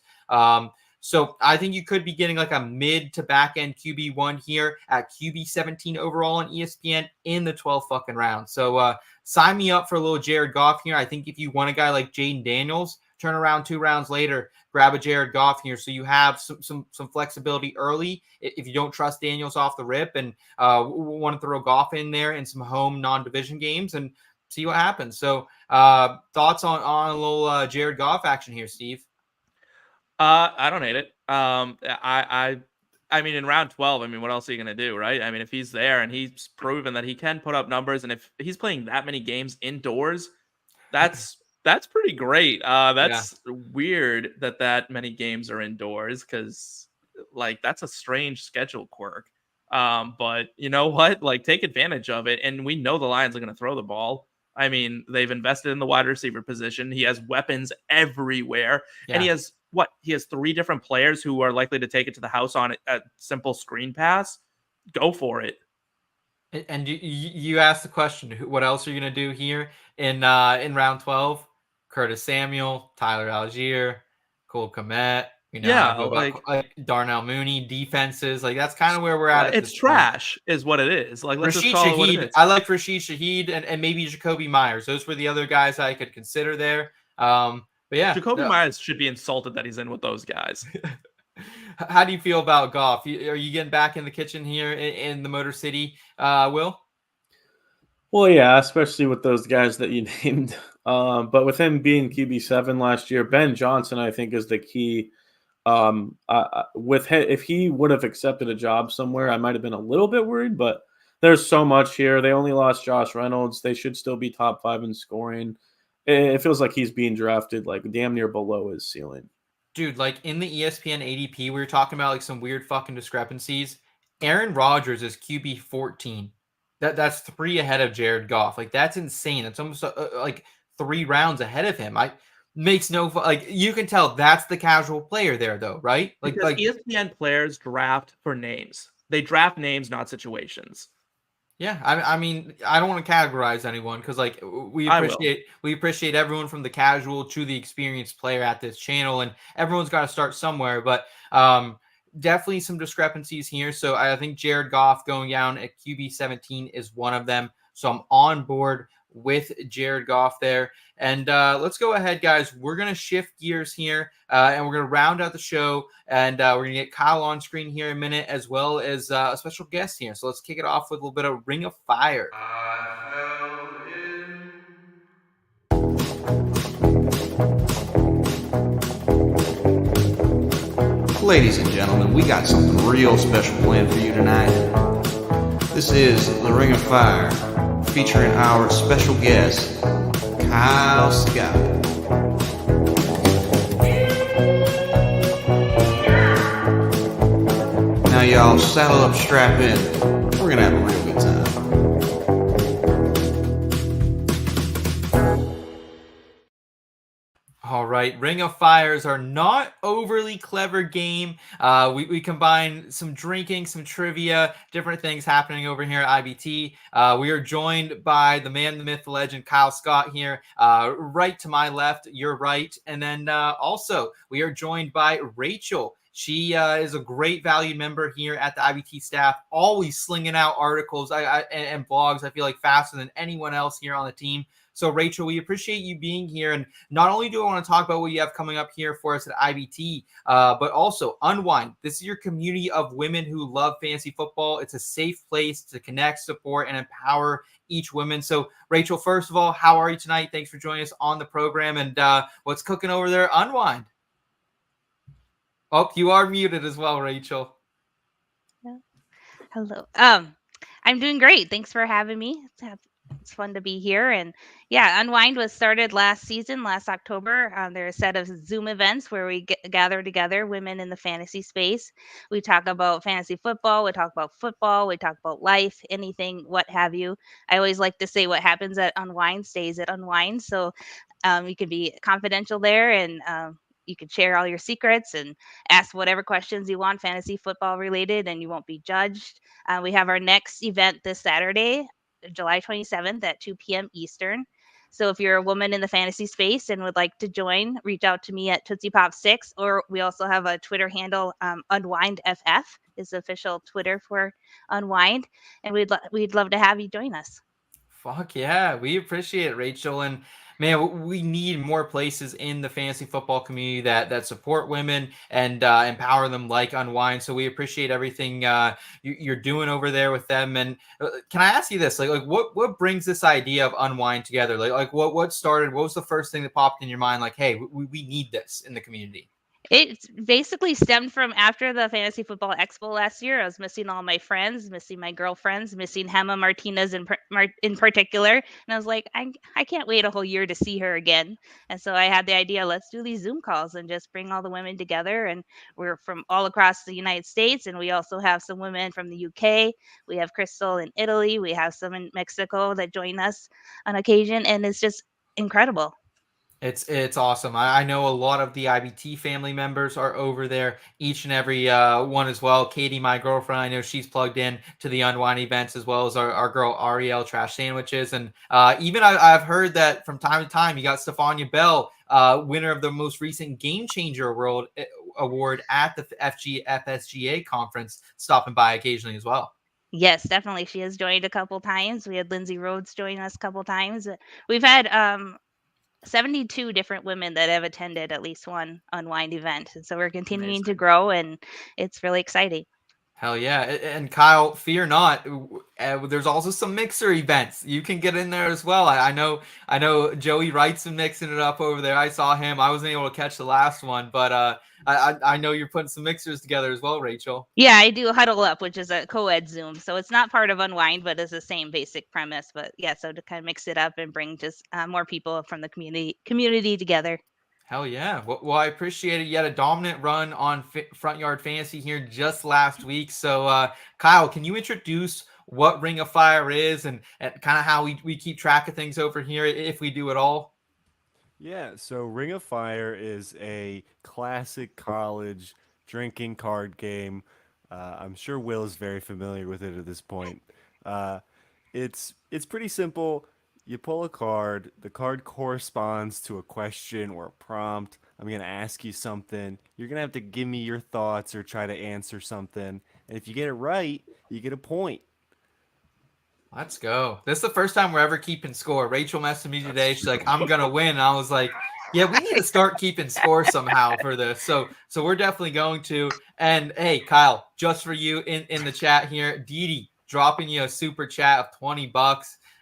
So I think you could be getting like a mid to back end QB1 here at QB 17 overall on ESPN in the 12th fucking round. So sign me up for a little Jared Goff here. I think if you want a guy like Jayden Daniels, turn around 2 rounds later, grab a Jared Goff here. So you have some flexibility early if you don't trust Daniels off the rip and want to throw Goff in there in some home non-division games and see what happens. So thoughts on a little Jared Goff action here, Steve? I don't hate it. I mean, in round 12, I mean, what else are you going to do, right? I mean, if he's there and he's proven that he can put up numbers, and if he's playing that many games indoors, that's pretty great. That's weird that many games are indoors because, like, that's a strange schedule quirk. But you know what? Like, take advantage of it. And we know the Lions are going to throw the ball. I mean, they've invested in the wide receiver position. He has weapons everywhere, and he has 3 different players who are likely to take it to the house on a simple screen pass. Go for it. And you asked the question, what else are you going to do here in round 12? Curtis Samuel, Tyler Algier, Cole Kmet. Like Darnell Mooney, defenses. Like, that's kind of where we're at. It's trash is what it is. Like, let's just call it what it is. I like Rashid Shaheed and maybe Jacoby Myers. Those were the other guys I could consider there. But yeah, Jacoby Myers should be insulted that he's in with those guys. How do you feel about Goff? Are you getting back in the kitchen here in the Motor City, Will? Well, yeah, especially with those guys that you named. But with him being QB7 last year, Ben Johnson, I think, is the key. If he would have accepted a job somewhere, I might have been a little bit worried, but there's so much here. They only lost Josh Reynolds. They should still be top 5 in scoring. It feels like he's being drafted like damn near below his ceiling. Dude, like in the ESPN ADP, we were talking about like some weird fucking discrepancies. Aaron Rodgers is QB 14. That's 3 ahead of Jared Goff. Like, that's insane. That's almost like 3 rounds ahead of him. Makes no like, you can tell that's the casual player there though, right? Because ESPN players draft for names. They draft names, not situations. Yeah, I mean, I don't want to categorize anyone because, like, we appreciate everyone from the casual to the experienced player at this channel, and everyone's got to start somewhere. But definitely some discrepancies here. So I think Jared Goff going down at QB 17 is one of them. So I'm on board with Jared Goff there. And let's go ahead, guys. We're going to shift gears here, and we're going to round out the show, and we're going to get Kyle on screen here in a minute, as well as a special guest here. So let's kick it off with a little bit of Ring of Fire. Ladies and gentlemen, we got something real special planned for you tonight. This is the Ring of Fire, featuring our special guest, Kyle Scott. Now y'all, saddle up, strap in. We're gonna have a real good time. All right, Ring of Fires are not overly clever game. We combine some drinking, some trivia, different things happening over here at IBT. We are joined by the man, the myth, the legend, Kyle Scott here. Right to my left, you're right. And then also we are joined by Rachel. She is a great valued member here at the IBT staff, always slinging out articles and blogs, I feel like, faster than anyone else here on the team. So Rachel, we appreciate you being here. And not only do I want to talk about what you have coming up here for us at IBT, but also Unwind. This is your community of women who love fantasy football. It's a safe place to connect, support, and empower each woman. So Rachel, first of all, how are you tonight? Thanks for joining us on the program. And what's cooking over there? Unwind. Oh, you are muted as well, Rachel. Hello. I'm doing great. Thanks for having me. It's fun to be here. And yeah, Unwind was started last October. There are a set of Zoom events where we gather together women in the fantasy space. We talk about fantasy football. We talk about football. We talk about life, anything, what have you. I always like to say what happens at Unwind stays at Unwind. So you can be confidential there, and you can share all your secrets and ask whatever questions you want fantasy football related, and you won't be judged. We have our next event this Saturday, July 27th at 2 p.m. Eastern. So if you're a woman in the fantasy space and would like to join, reach out to me at Tootsie Pop 6, or we also have a Twitter handle, UnwindFF is the official Twitter for Unwind, and we'd love to have you join us. Fuck yeah, we appreciate it, Rachel. And man, we need more places in the fantasy football community that support women and empower them like Unwind. So we appreciate everything you're doing over there with them. And can I ask you this? Like what brings this idea of Unwind together? Like what started? What was the first thing that popped in your mind? Like, hey, we need this in the community. It basically stemmed from after the Fantasy Football Expo last year. I was missing all my friends, missing my girlfriends, missing Hema Martinez in particular. And I was like, I can't wait a whole year to see her again. And so I had the idea, let's do these Zoom calls and just bring all the women together. And we're from all across the United States. And we also have some women from the UK. We have Crystal in Italy. We have some in Mexico that join us on occasion. And it's just incredible. It's awesome. I know a lot of the IBT family members are over there, each and every one as well. Katie, my girlfriend, I know she's plugged in to the Unwind events, as well as our girl Ariel Trash Sandwiches. And even I've heard that from time to time you got Stephania Bell, winner of the most recent Game Changer Award at the FSGA conference, stopping by occasionally as well. Yes, definitely. She has joined a couple times. We had Lindsay Rhodes join us a couple times. We've had 72 different women that have attended at least one Unwind event. And so we're continuing to grow, and it's really exciting. Hell yeah. And Kyle, fear not. There's also some mixer events. You can get in there as well. I know Joey Wright's mixing it up over there. I saw him. I wasn't able to catch the last one, but I know you're putting some mixers together as well, Rachel. Yeah, I do Huddle Up, which is a co-ed Zoom. So it's not part of Unwind, but it's the same basic premise. But yeah, so to kind of mix it up and bring just more people from the community together. Hell yeah. Well, I appreciate it. You had a dominant run on Front Yard Fantasy here just last week. So, Kyle, can you introduce what Ring of Fire is and kind of how we keep track of things over here, if we do at all? Yeah, so Ring of Fire is a classic college drinking card game. I'm sure Will is very familiar with it at this point. It's pretty simple. You pull a card. The card corresponds to a question or a prompt. I'm going to ask you something. You're going to have to give me your thoughts or try to answer something. And if you get it right, you get a point. Let's go. This is the first time we're ever keeping score. Rachel messaged me today. She's like, I'm going to win. And I was like, yeah, we need to start keeping score somehow for this. So we're definitely going to. And hey, Kyle, just for you in the chat here, Didi dropping you a super chat of $20.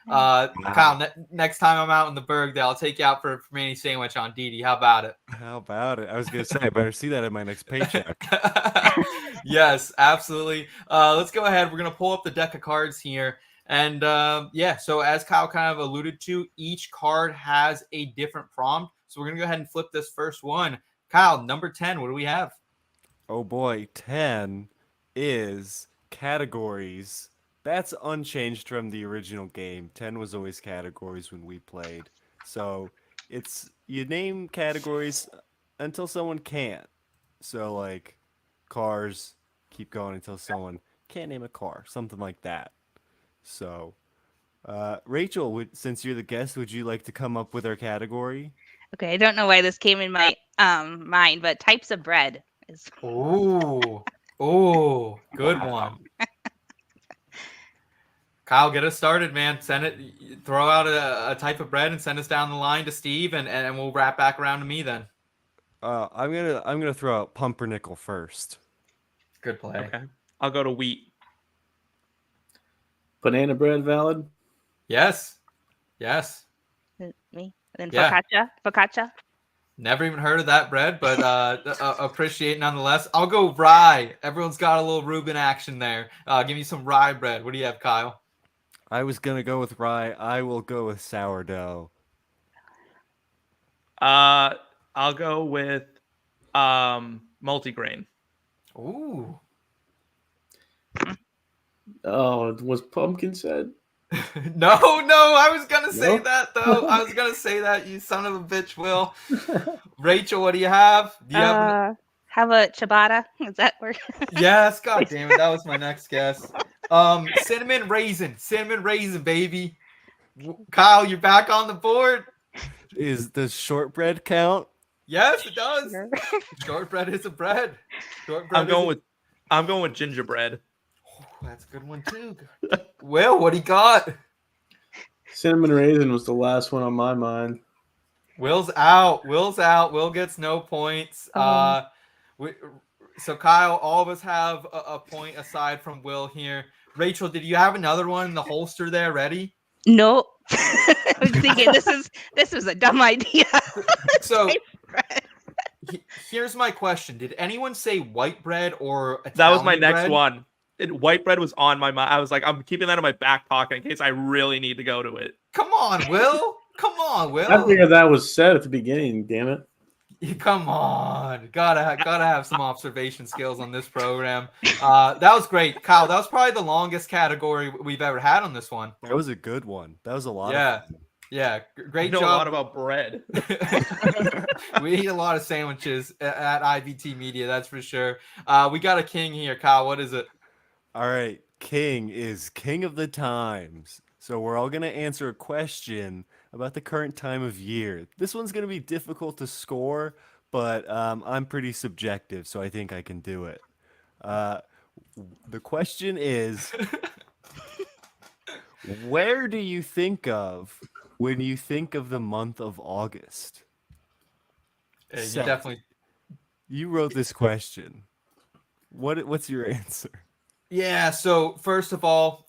Kyle, next time I'm out in the Berg, I'll take you out for a Manny sandwich on Didi. How about it? How about it? I was going to say, I better see that in my next paycheck. Yes, absolutely. Let's go ahead. We're going to pull up the deck of cards here. And so as Kyle kind of alluded to, each card has a different prompt. So we're going to go ahead and flip this first one. Kyle, number 10, what do we have? Oh boy, 10 is categories. That's unchanged from the original game. 10 was always categories when we played. So it's you name categories until someone can't. So like cars, keep going until someone can't name a car, something like that. So Rachel, since you're the guest, would you like to come up with our category? Okay, I don't know why this came in my mind, but types of bread is. Ooh, good one. Kyle, get us started, man. Send it. Throw out a type of bread and send us down the line to Steve, and we'll wrap back around to me then. I'm gonna throw out pumpernickel first. Good play. Okay. I'll go to wheat. Banana bread valid? Yes. Me. And then Yeah. focaccia. Never even heard of that bread, but appreciate nonetheless. I'll go rye. Everyone's got a little Reuben action there. Give me some rye bread. What do you have, Kyle? I was gonna go with rye. I will go with sourdough. I'll go with multigrain. Ooh. Oh, was pumpkin said? No, I was gonna say No? that though. I was gonna say that, you son of a bitch, Will. Rachel, what do you have? Do you have? How about ciabatta? Is that where? Yes, god damn it, that was my next guess. Cinnamon raisin, baby. Kyle, you're back on the board. Does shortbread count? Yes, it does. Sure. Shortbread is a bread. Shortbread I'm going with gingerbread. Oh, that's a good one too. Will, what do you got? Cinnamon raisin was the last one on my mind. Will's out. Will gets no points. So Kyle, all of us have a point aside from Will here. Rachel, did you have another one in the holster there ready? Nope. I was thinking this is a dumb idea. So here's my question: did anyone say white bread or Italian That was my next bread? one. White bread was on my mind. I was like, I'm keeping that in my back pocket in case I really need to go to it. Come on, Will. I figured that was said at the beginning. Damn it! Come on, gotta have some observation skills on this program. That was great, Kyle. That was probably the longest category we've ever had on this one. That was a good one. That was a lot. Yeah, of fun. yeah, great I know job. a lot about bread. We eat a lot of sandwiches at IBT Media, that's for sure. We got a king here, Kyle. What is it? All right, king is king of the times. So we're all gonna answer a question about the current time of year. This one's gonna be difficult to score, but I'm pretty subjective, so I think I can do it. The question is, where do you think of when you think of the month of August? You Seth, definitely. You wrote this question. What's your answer? Yeah. So first of all,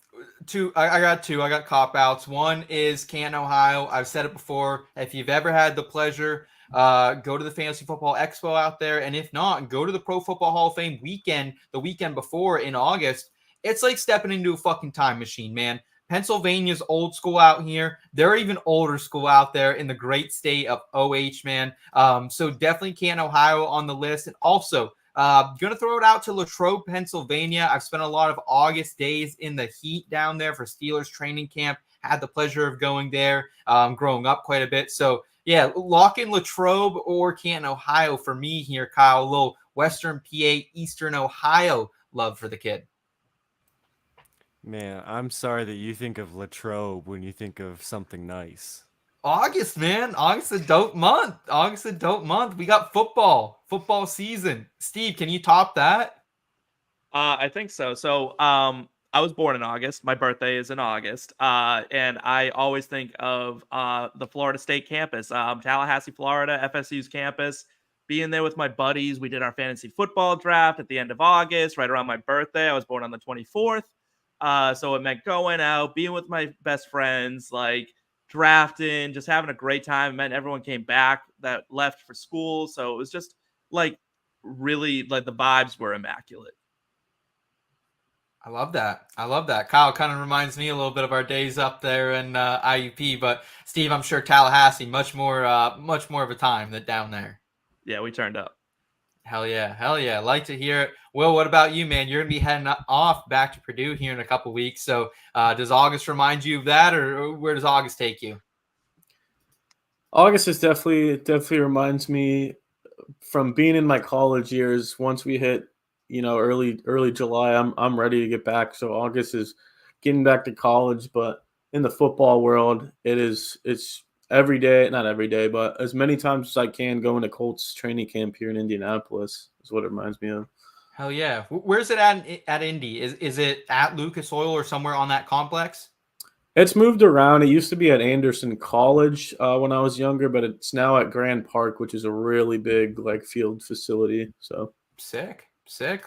I got two. I got cop outs. One is Canton, Ohio. I've said it before. If you've ever had the pleasure, go to the Fantasy Football Expo out there, and if not, go to the Pro Football Hall of Fame weekend, the weekend before in August. It's like stepping into a fucking time machine, man. Pennsylvania's old school out here. They're even older school out there in the great state of OH, man. So definitely Canton, Ohio on the list. And also, going to throw it out to Latrobe, Pennsylvania. I've spent a lot of August days in the heat down there for Steelers training camp. Had the pleasure of going there growing up quite a bit. So, yeah, lock in Latrobe or Canton, Ohio for me here, Kyle. A little Western PA, Eastern Ohio love for the kid. Man, I'm sorry that you think of Latrobe when you think of something nice. August, man. August is a dope month. We got football season. Steve, can you top that? I think so. So I was born in August. My birthday is in August. And I always think of the Florida State campus, Tallahassee, Florida, FSU's campus. Being there with my buddies. We did our fantasy football draft at the end of August, right around my birthday. I was born on the 24th. So it meant going out, being with my best friends, like drafting, just having a great time. It meant everyone came back that left for school. So it was just like really like the vibes were immaculate. I love that. Kyle kind of reminds me a little bit of our days up there in IUP, but Steve, I'm sure Tallahassee much more of a time than down there. Yeah, we turned up. Hell yeah. Like to hear it. Will, what about you, man? You're gonna be heading off back to Purdue here in a couple weeks. So does August remind you of that, or where does August take you? August is definitely reminds me from being in my college years. Once we hit, early July, I'm ready to get back. So August is getting back to college, but in the football world, it's every day, not every day, but as many times as I can going to Colts training camp here in Indianapolis is what it reminds me of. Hell yeah. Where's it at Indy? Is it at Lucas Oil or somewhere on that complex? It's moved around. It used to be at Anderson College when I was younger, but it's now at Grand Park, which is a really big like field facility. So Sick.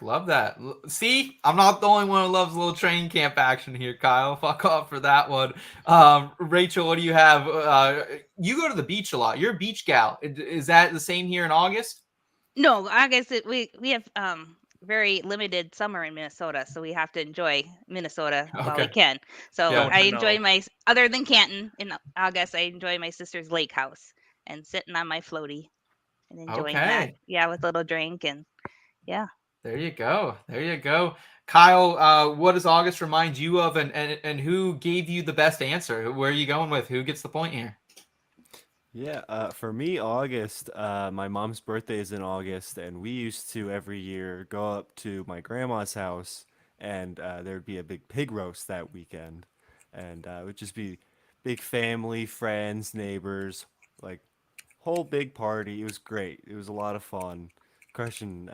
Love that. See, I'm not the only one who loves a little training camp action here, Kyle. Fuck off for that one. Rachel, what do you have? You go to the beach a lot. You're a beach gal. Is that the same here in August? No, I guess we have very limited summer in Minnesota, so we have to enjoy Minnesota while we Okay. can. So Yeah. I enjoy other than Canton in August, I enjoy my sister's lake house and sitting on my floaty and enjoying that. Okay. Yeah, with a little drink and yeah. There you go. Kyle, what does August remind you of, and who gave you the best answer? Where are you going with? Who gets the point here? Yeah, for me, August, my mom's birthday is in August, and we used to every year go up to my grandma's house, and there'd be a big pig roast that weekend, and it would just be big family, friends, neighbors, like whole big party. It was great. It was a lot of fun, crushing,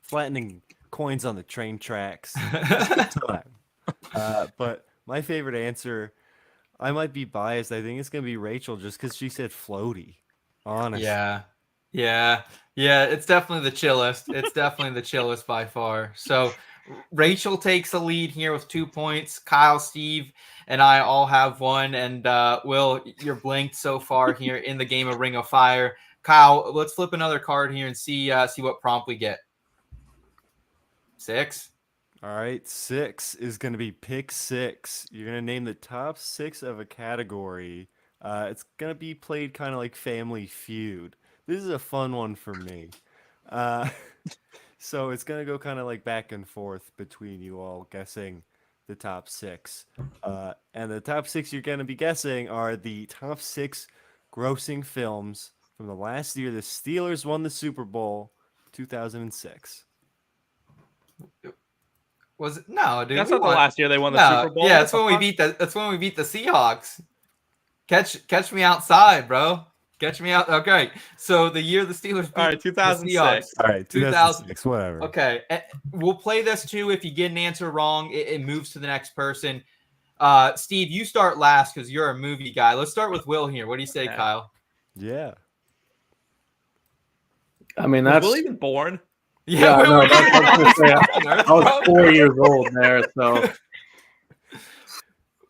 flattening coins on the train tracks. Good time. But my favorite answer. I might be biased. I think it's gonna be Rachel just because she said floaty. Honestly. Yeah. It's definitely the chillest. It's definitely the chillest by far. So Rachel takes the lead here with 2 points. Kyle, Steve, and I all have one. And Will, you're blinked so far here in the game of Ring of Fire. Kyle, let's flip another card here and see what prompt we get. 6. All right, 6 is going to be pick 6. You're going to name the top 6 of a category. It's going to be played kind of like Family Feud. This is a fun one for me. So it's going to go kind of like back and forth between you all guessing the top 6. And the top 6 you're going to be guessing are the top 6 grossing films from the last year the Steelers won the Super Bowl, 2006. Was it? No, dude. That's not the last year they won the Super Bowl. Yeah, that's when we beat the Seahawks. Catch me outside, bro. Catch me out. Okay, so the year the Steelers beat All right, 2006. the Seahawks. All right, 2006, whatever. Okay, we'll play this too. If you get an answer wrong, it moves to the next person. Steve, you start last because you're a movie guy. Let's start with Will here. What do you say, Kyle? Yeah. I mean, Was that's Will even born? yeah. Will No, was I was 4 years old there, so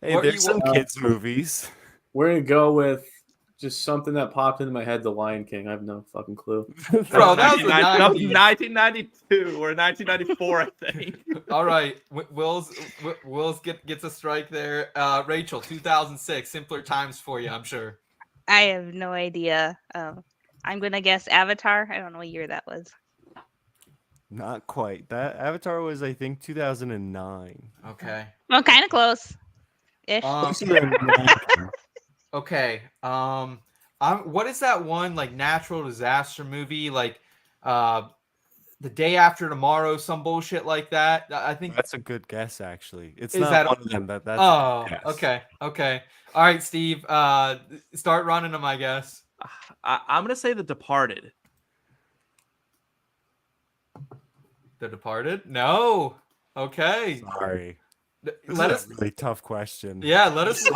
Hey, What there's you some want- kids' movies. we're gonna go with just something that popped into my head. The Lion King. I have no fucking clue. Bro, that was the 1992 or 1994, I think. All right, Will's gets a strike there. Rachel, 2006, simpler times for you, I'm sure. I have no idea. I'm gonna guess Avatar. I don't know what year that was. Not quite. That Avatar was, I think, 2009. Okay. Well, kind of close. Ish. Okay. What is that one like natural disaster movie like The Day After Tomorrow, some bullshit like that? I think That's a good guess, actually. It's Is not that- one of them, but that's a good guess. Okay. All right, Steve, start running them, I guess. I'm gonna say The Departed. The Departed? No. Okay. Sorry. Let us That's a really tough question. Yeah, let us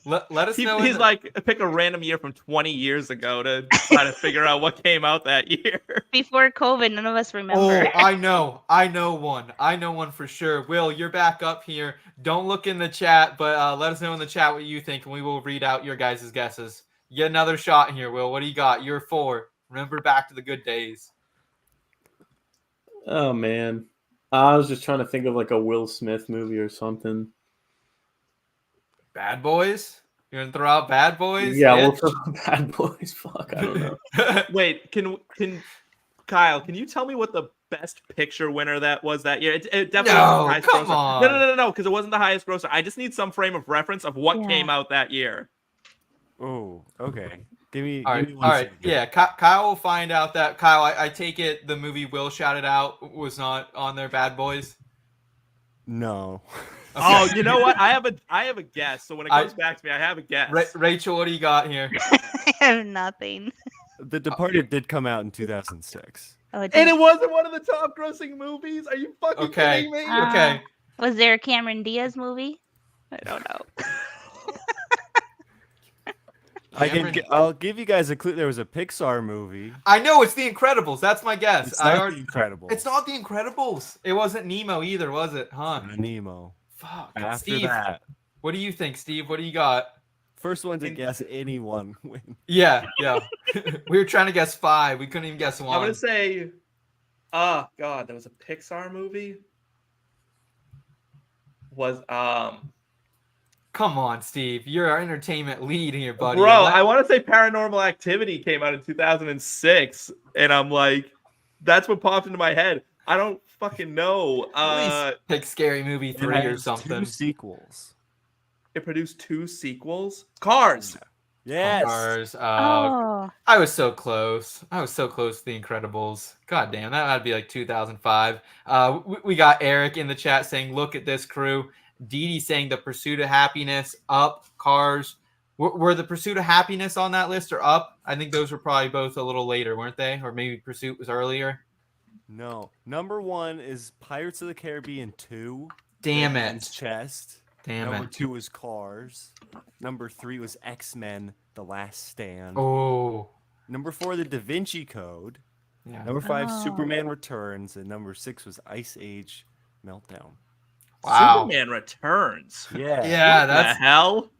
let us know. He's like, pick a random year from 20 years ago to try to figure out what came out that year. Before COVID, none of us remember. Oh, I know one for sure. Will, you're back up here. Don't look in the chat, but let us know in the chat what you think, and we will read out your guys' guesses. You get another shot here, Will. What do you got? You're 4. Remember back to the good days. Oh man, I was just trying to think of like a Will Smith movie or something. Bad Boys? You're gonna throw out Bad Boys? Yeah, Itch? we'll throw Bad Boys. Fuck, I don't know. Wait, can Kyle? Can you tell me what the best picture winner that was that year? It definitely No, wasn't the highest come grosser. on. No, because it wasn't the highest grosser. I just need some frame of reference of what Yeah. came out that year. Oh, okay. Give me All one right. second. Yeah, Kyle will find out that. Kyle, I take it the movie Will shouted out was not on their Bad Boys? No. Oh, you know what? I have a guess. So when it comes back to me, I have a guess. Rachel, what do you got here? I have nothing. The Departed did come out in 2006. Oh, it And did. it wasn't one of the top grossing movies. Are you fucking Okay. kidding me? Ah. Okay. Was there a Cameron Diaz movie? I don't know. I'll give you guys a clue. There was a Pixar movie. I know it's The Incredibles. That's my guess. It's not The Incredibles. It's not The Incredibles. It wasn't Nemo either, was it? Huh? Nemo. Fuck. After Steve, that, what do you think, Steve? What do you got? first one to guess anyone win. Yeah. We were trying to guess 5. We couldn't even guess 1. I'm gonna say, oh god, there was a Pixar movie. Was Come on, Steve. You're our entertainment lead here, buddy. bro? I want to say Paranormal Activity came out in 2006, and I'm like, that's what popped into my head. I don't fucking know. Pick Scary Movie 3 or something. 2 sequels. It produced 2 sequels. Cars. Yes. Cars. Oh. I was so close. To The Incredibles. God damn, that'd be like 2005. We got Eric in the chat saying, "Look at this crew." Dee saying The Pursuit of Happiness, Up, Cars. Were The Pursuit of Happiness on that list or Up? I think those were probably both a little later, weren't they? Or maybe Pursuit was earlier. No. Number 1 is Pirates of the Caribbean 2. Damn it. Man's Chest. Damn Number it. 2 was Cars. Number 3 was X-Men: The Last Stand. Oh. Number 4, The Da Vinci Code. Yeah. Number 5, Oh. Superman Returns. And number 6 was Ice Age Meltdown. Wow. Superman Returns. Yeah. Yeah, What that's the hell?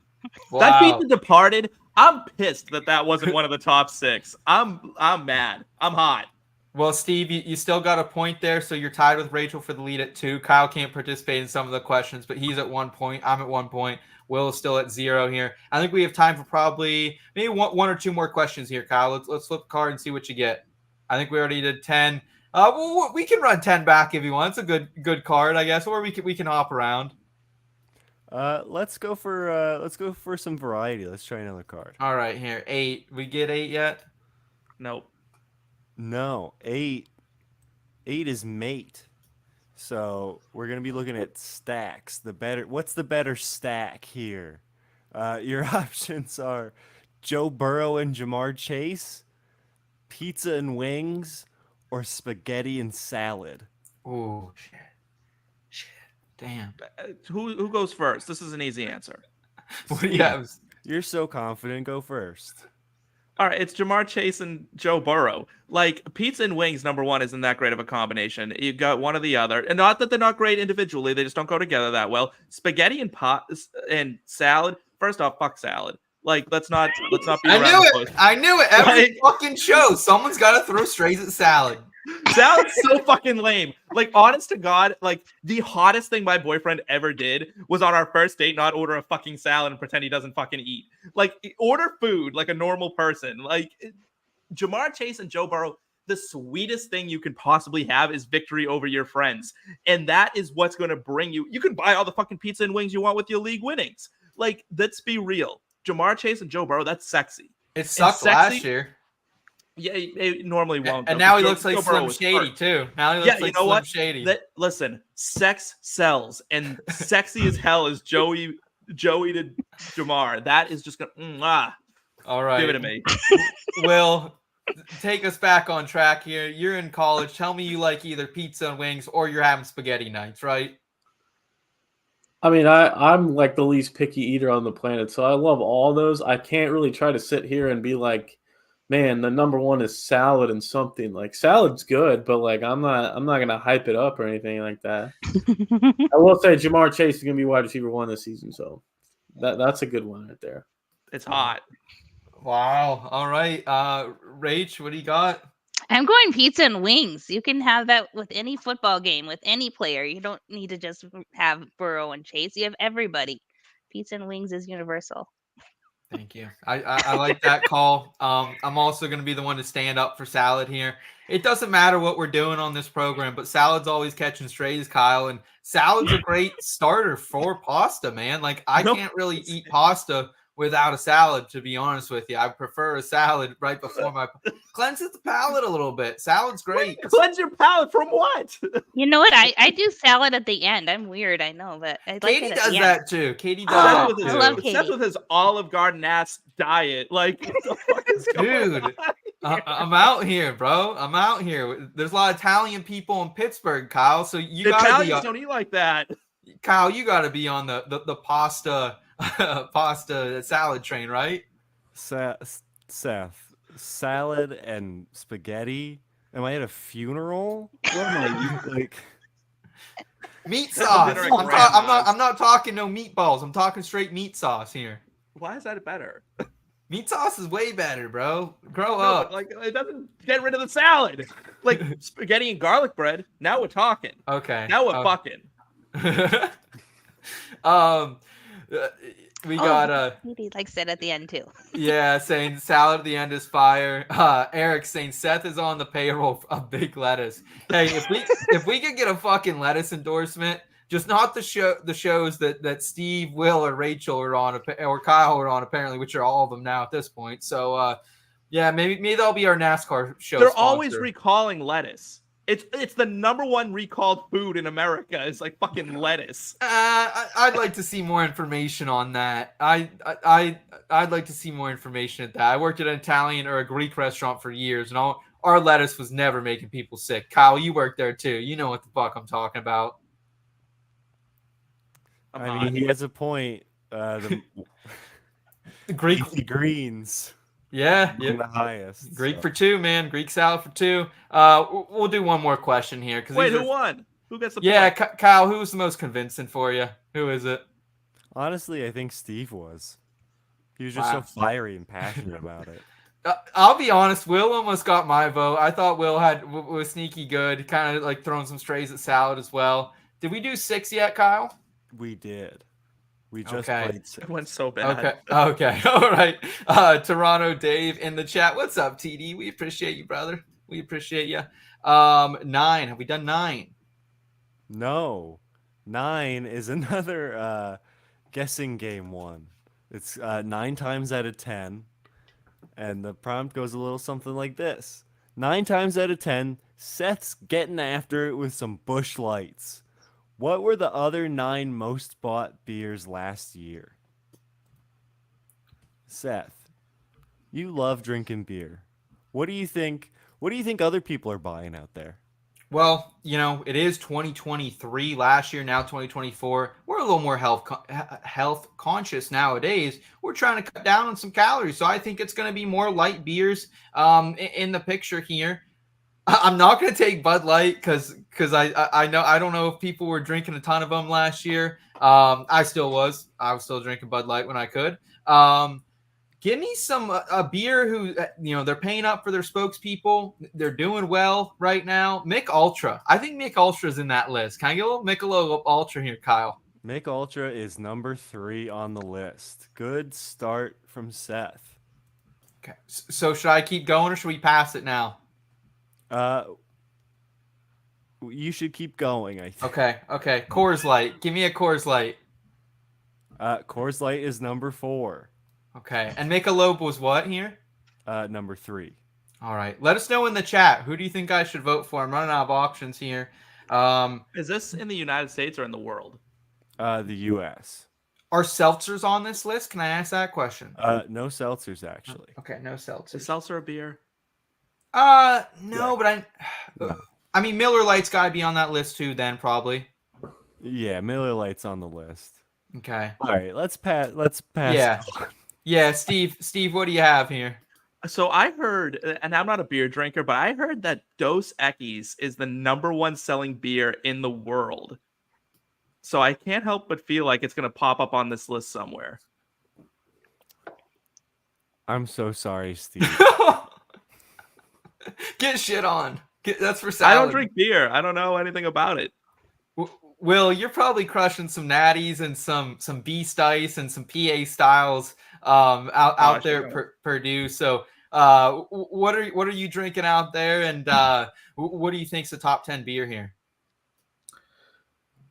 wow. That beat The Departed. I'm pissed that wasn't one of the top 6. I'm mad. I'm hot. Well, Steve, you still got a point there, so you're tied with Rachel for the lead at 2. Kyle can't participate in some of the questions, but he's at 1 point. I'm at 1 point. Will is still at 0 here. I think we have time for probably maybe one or 2 more questions here, Kyle. Let's flip the card and see what you get. I think we already did 10. Well, we can run 10 back if you want. It's a good card, I guess, or we can hop around. Let's go for some variety. Let's try another card. All right, here 8. We get 8 yet? Nope. No, 8 is mate. So we're gonna be looking at stacks. What's the better stack here? Your options are Joe Burrow and Jamar Chase, pizza and wings, or spaghetti and salad. Oh shit! Damn. Who goes first? This is an easy answer. What do you have? You're so confident. Go first. All right, it's Jamar Chase and Joe Burrow. Like, pizza and wings, number 1, isn't that great of a combination. You got one or the other. And not that they're not great individually. They just don't go together that well. Spaghetti and salad. First off, fuck salad. Like, let's not be I around the knew bush. it. I knew it. Every Like- fucking show, someone's got to throw strays at salad. Salad's so fucking lame. Like, honest to God, like, the hottest thing my boyfriend ever did was on our first date not order a fucking salad and pretend he doesn't fucking eat. Like, order food like a normal person. Like, Jamar Chase and Joe Burrow, the sweetest thing you can possibly have is victory over your friends. And that is what's going to bring you. You can buy all the fucking pizza and wings you want with your league winnings. Like, let's be real. Jamar Chase and Joe Burrow, that's sexy. It sucked sexy- last year. Yeah, it normally won't. And though, now he because looks like Joe Burrow Slim was Shady, hurt. too. Now he looks Yeah, like you know Slim what? Shady. Listen, sex sells, and sexy as hell is Joey to Jamar. That is just gonna All right. give it to me. Will, take us back on track here. You're in college. Tell me you like either pizza and wings or you're having spaghetti nights, right? I mean, I'm like the least picky eater on the planet, so I love all those. I can't really try to sit here and be like, man, the number 1 is salad and something. Like, salad's good, but like I'm not gonna hype it up or anything like that. I will say Jamar Chase is gonna be wide receiver 1 this season, so that's a good one right there. It's hot. Wow. All right. Rach, what do you got? I'm going pizza and wings. You can have that with any football game, with any player. You don't need to just have Burrow and Chase. You have everybody. Pizza and wings is universal. Thank you. I like that call. I'm also going to be the one to stand up for salad here. It doesn't matter what we're doing on this program, but salad's always catching strays, Kyle. And salad's a great starter for pasta, man. Like, I can't really eat pasta without a salad, to be honest with you. I prefer a salad right before my cleanses the palate a little bit. Salad's great. Cleanse your palate from what? You know what? I do salad at the end. I'm weird, I know, but I like Katie it at does the end. that too. Katie does Except that with too. his, I love except Katie. with his Olive Garden ass diet. Like, what the fuck is going Dude, on? I'm out here, bro. I'm out here. There's a lot of Italian people in Pittsburgh, Kyle. So you The gotta Italians be. don't eat like that. Kyle, you got to be on the pasta pasta salad train, right? Seth, salad and spaghetti. Am I at a funeral? What am I like? Meat Dinner sauce. at I'm not talking no meatballs. I'm talking straight meat sauce here. Why is that better? Meat sauce is way better, bro. Grow No, up. but like it doesn't get rid of the salad. Like spaghetti and garlic bread. Now we're talking. Okay. Now we're fucking. We got He likes it at the end too. yeah, saying salad at the end is fire. Eric saying Seth is on the payroll of Big Lettuce. Hey, if we could get a fucking lettuce endorsement, just not the shows that Steve, Will, or Rachel are on, or Kyle are on apparently, which are all of them now at this point. So yeah, maybe that'll be our NASCAR show. They're sponsor. always recalling lettuce. It's the number one recalled food in America. It's like fucking lettuce. I'd like to see more information on that. I'd like to see more information at that. I worked at an Italian or a Greek restaurant for years, and our lettuce was never making people sick. Kyle, you worked there too. You know what the fuck I'm talking about. I mean, he has a point. The Greek leafy greens. Yeah, the highest. Greek for two, man. Greek salad for two. We'll do one more question here. Wait, who won? Who gets the point? point? Kyle, who was the most convincing for you? Who is it? Honestly, I think Steve was. He was just so fiery and passionate about it. I'll be honest. Will almost got my vote. I thought Will was sneaky good, kind of like throwing some strays at salad as well. Did we do 6 yet, Kyle? We did. We just played 6. It went so bad. Okay. All right. Toronto Dave in the chat. What's up, TD? We appreciate you, brother. We appreciate you. 9. Have we done 9? No. 9 is another guessing game one. It's 9 times out of 10. And the prompt goes a little something like this. 9 times out of 10, Seth's getting after it with some Busch Lights. What were the other 9 most bought beers last year? Seth, you love drinking beer. What do you think? What do you think other people are buying out there? Well, it is 2023 last year, now 2024. We're a little more health conscious nowadays. We're trying to cut down on some calories. So I think it's going to be more light beers in the picture here. I'm not going to take Bud Light because I don't know if people were drinking a ton of them last year. I was still drinking Bud Light when I could. Give me some a beer who they're paying up for their spokespeople. They're doing well right now. Mick Ultra. I think Mick Ultra is in that list. Can I get a little Michelob Ultra here, Kyle? Mick Ultra is number 3 on the list. Good start from Seth. Okay. So should I keep going or should we pass it now? You should keep going, I think. Okay. Coors Light. Give me a Coors Light. Coors Light is number 4. Okay. And Michelob was what here? Number 3. All right. Let us know in the chat. Who do you think I should vote for? I'm running out of options here. Is this in the United States or in the world? The U.S. Are seltzers on this list? Can I ask that question? No seltzers, actually. Okay, no seltzers. Is seltzer a beer? No, yeah. But I mean, Miller Lite's got to be on that list too, then probably. Yeah, Miller Lite's on the list. Okay. All right, let's pass. Yeah, Steve, what do you have here? So I heard, and I'm not a beer drinker, but I heard that Dos Equis is the number 1 selling beer in the world. So I can't help but feel like it's going to pop up on this list somewhere. I'm so sorry, Steve. Get shit on. That's for salad. I don't drink beer. I don't know anything about it. Will, you're probably crushing some natties and some Beast Ice and some PA styles out there at Purdue. So what are you drinking out there, and what do you think's the top 10 beer here?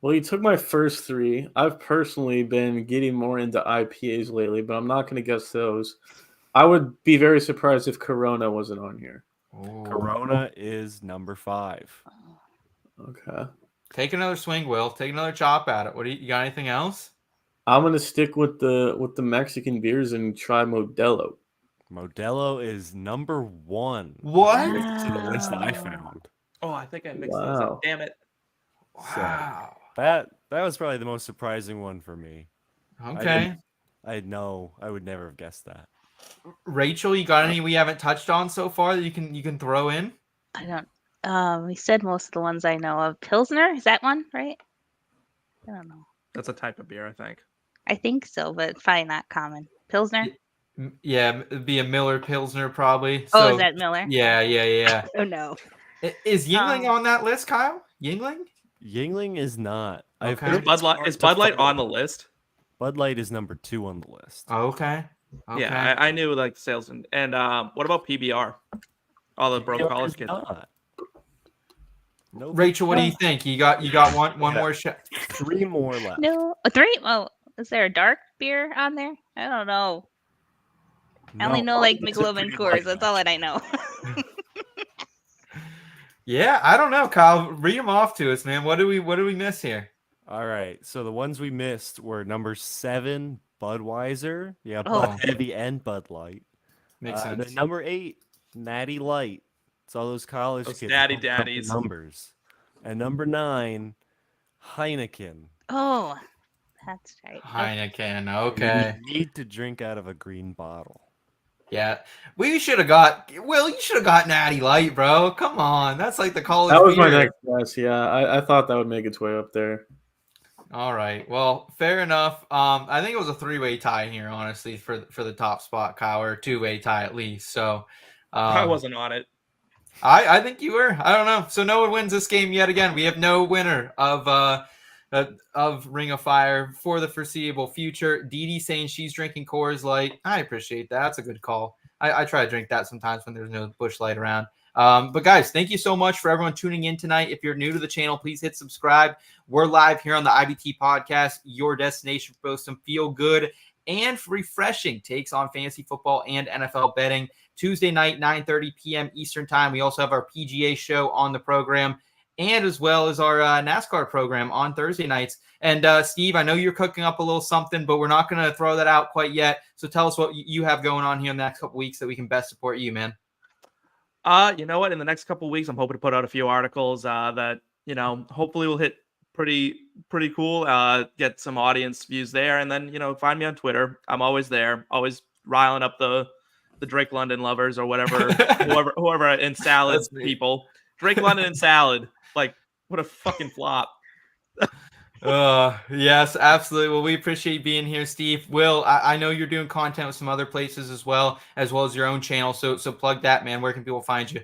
Well, you took my first 3. I've personally been getting more into IPAs lately, but I'm not going to guess those. I would be very surprised if Corona wasn't on here. Oh. Corona is number 5. Okay. Take another swing, Will. Take another chop at it. What do you got? Anything else? I'm gonna stick with the Mexican beers and try Modelo. Modelo is number 1. What? To the list I found. Oh, I think I mixed those up. Damn it. Wow. So, That was probably the most surprising one for me. Okay. I know I would never have guessed that. Rachel, you got any we haven't touched on so far that you can throw in? I don't. We said most of the ones I know of. Pilsner, is that one right? I don't know. That's a type of beer, I think. I think so, but probably not common. Pilsner. Yeah, it'd be a Miller Pilsner probably. Oh, So, is that Miller? yeah. Oh no. Is Yingling on that list, Kyle? Yingling? Yingling is not. I've Okay. Is Bud Light on the list? Bud Light is number 2 on the list. Okay. Yeah, I knew like the sales and what about PBR? All the broke college kids. No. Rachel, what do you think? You got one more shot. 3 more left. No, 3. Oh, is there a dark beer on there? I don't know. I only know like Michelob and Coors. That's all that I know. Yeah, I don't know, Kyle. Read them off to us, man. What do we miss here? All right. So the ones we missed were number 7, Budweiser. Yeah, Oh. Bud Heavy and Bud Light. Makes sense. Then number 8, Natty Light. It's all those college Those kids. natty putting up the daddies. Numbers. And number 9, Heineken. Oh, that's right. Heineken. Okay. You need to drink out of a green bottle. Yeah. You should have got Natty Light, bro. Come on. That's like the college That was my beer. next guess. Yeah, I thought that would make its way up there. All right. Well, fair enough. I think it was a 3-way tie here, honestly, for the top spot, Kyle, or a 2-way tie at least. So I wasn't on it. I think you were. I don't know. So no one wins this game yet again. We have no winner of Ring of Fire for the foreseeable future. Dee Dee saying she's drinking Coors Light. I appreciate that. That's a good call. I try to drink that sometimes when there's no Busch Light around. But guys, thank you so much for everyone tuning in tonight. If you're new to the channel, please hit subscribe. We're live here on the IBT podcast, your destination for both some feel good and refreshing takes on fantasy football and NFL betting. Tuesday night, 9:30 p.m. Eastern time. We also have our PGA show on the program, and as well as our NASCAR program on Thursday nights. And Steve, I know you're cooking up a little something, but we're not going to throw that out quite yet. So tell us what you have going on here in the next couple weeks that we can best support you, man. You know what? In the next couple of weeks, I'm hoping to put out a few articles that hopefully will hit pretty cool. Get some audience views there, and then find me on Twitter. I'm always there, always riling up the Drake London lovers or whatever, whoever in salad people. Drake London and salad, like what a fucking flop. Yes, absolutely. Well, we appreciate being here, Steve. Will, I know you're doing content with some other places as well as your own channel. So plug that, man. Where can people find you?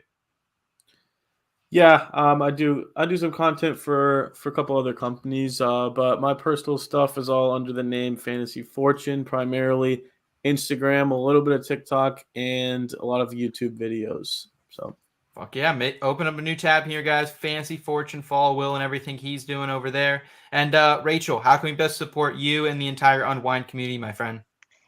Yeah, I do some content for a couple other companies, but my personal stuff is all under the name Fantasy Fortune, primarily Instagram, a little bit of TikTok, and a lot of YouTube videos. So fuck yeah, mate. Open up a new tab here, guys. Fantasy Fortune, follow Will and everything he's doing over there. And Rachel, how can we best support you and the entire Unwind community, my friend?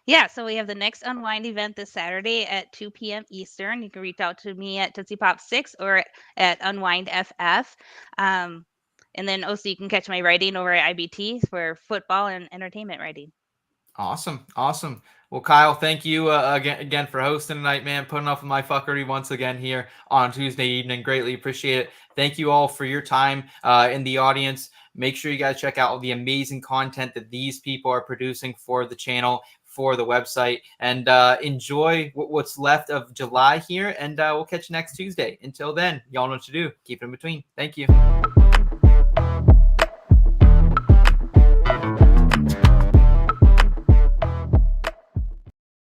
Yeah, so we have the next Unwind event this Saturday at 2 p.m. Eastern. You can reach out to me at Tootsie Pop 6 or at Unwind FF. And then also you can catch my writing over at IBT for football and entertainment writing. Awesome. Well, Kyle, thank you again for hosting tonight, man. Putting up with my fuckery once again here on Tuesday evening. Greatly appreciate it. Thank you all for your time in the audience. Make sure you guys check out all the amazing content that these people are producing for the channel, for the website, and enjoy what's left of July here. And we'll catch you next Tuesday. Until then, y'all know what to do. Keep it in between. Thank you.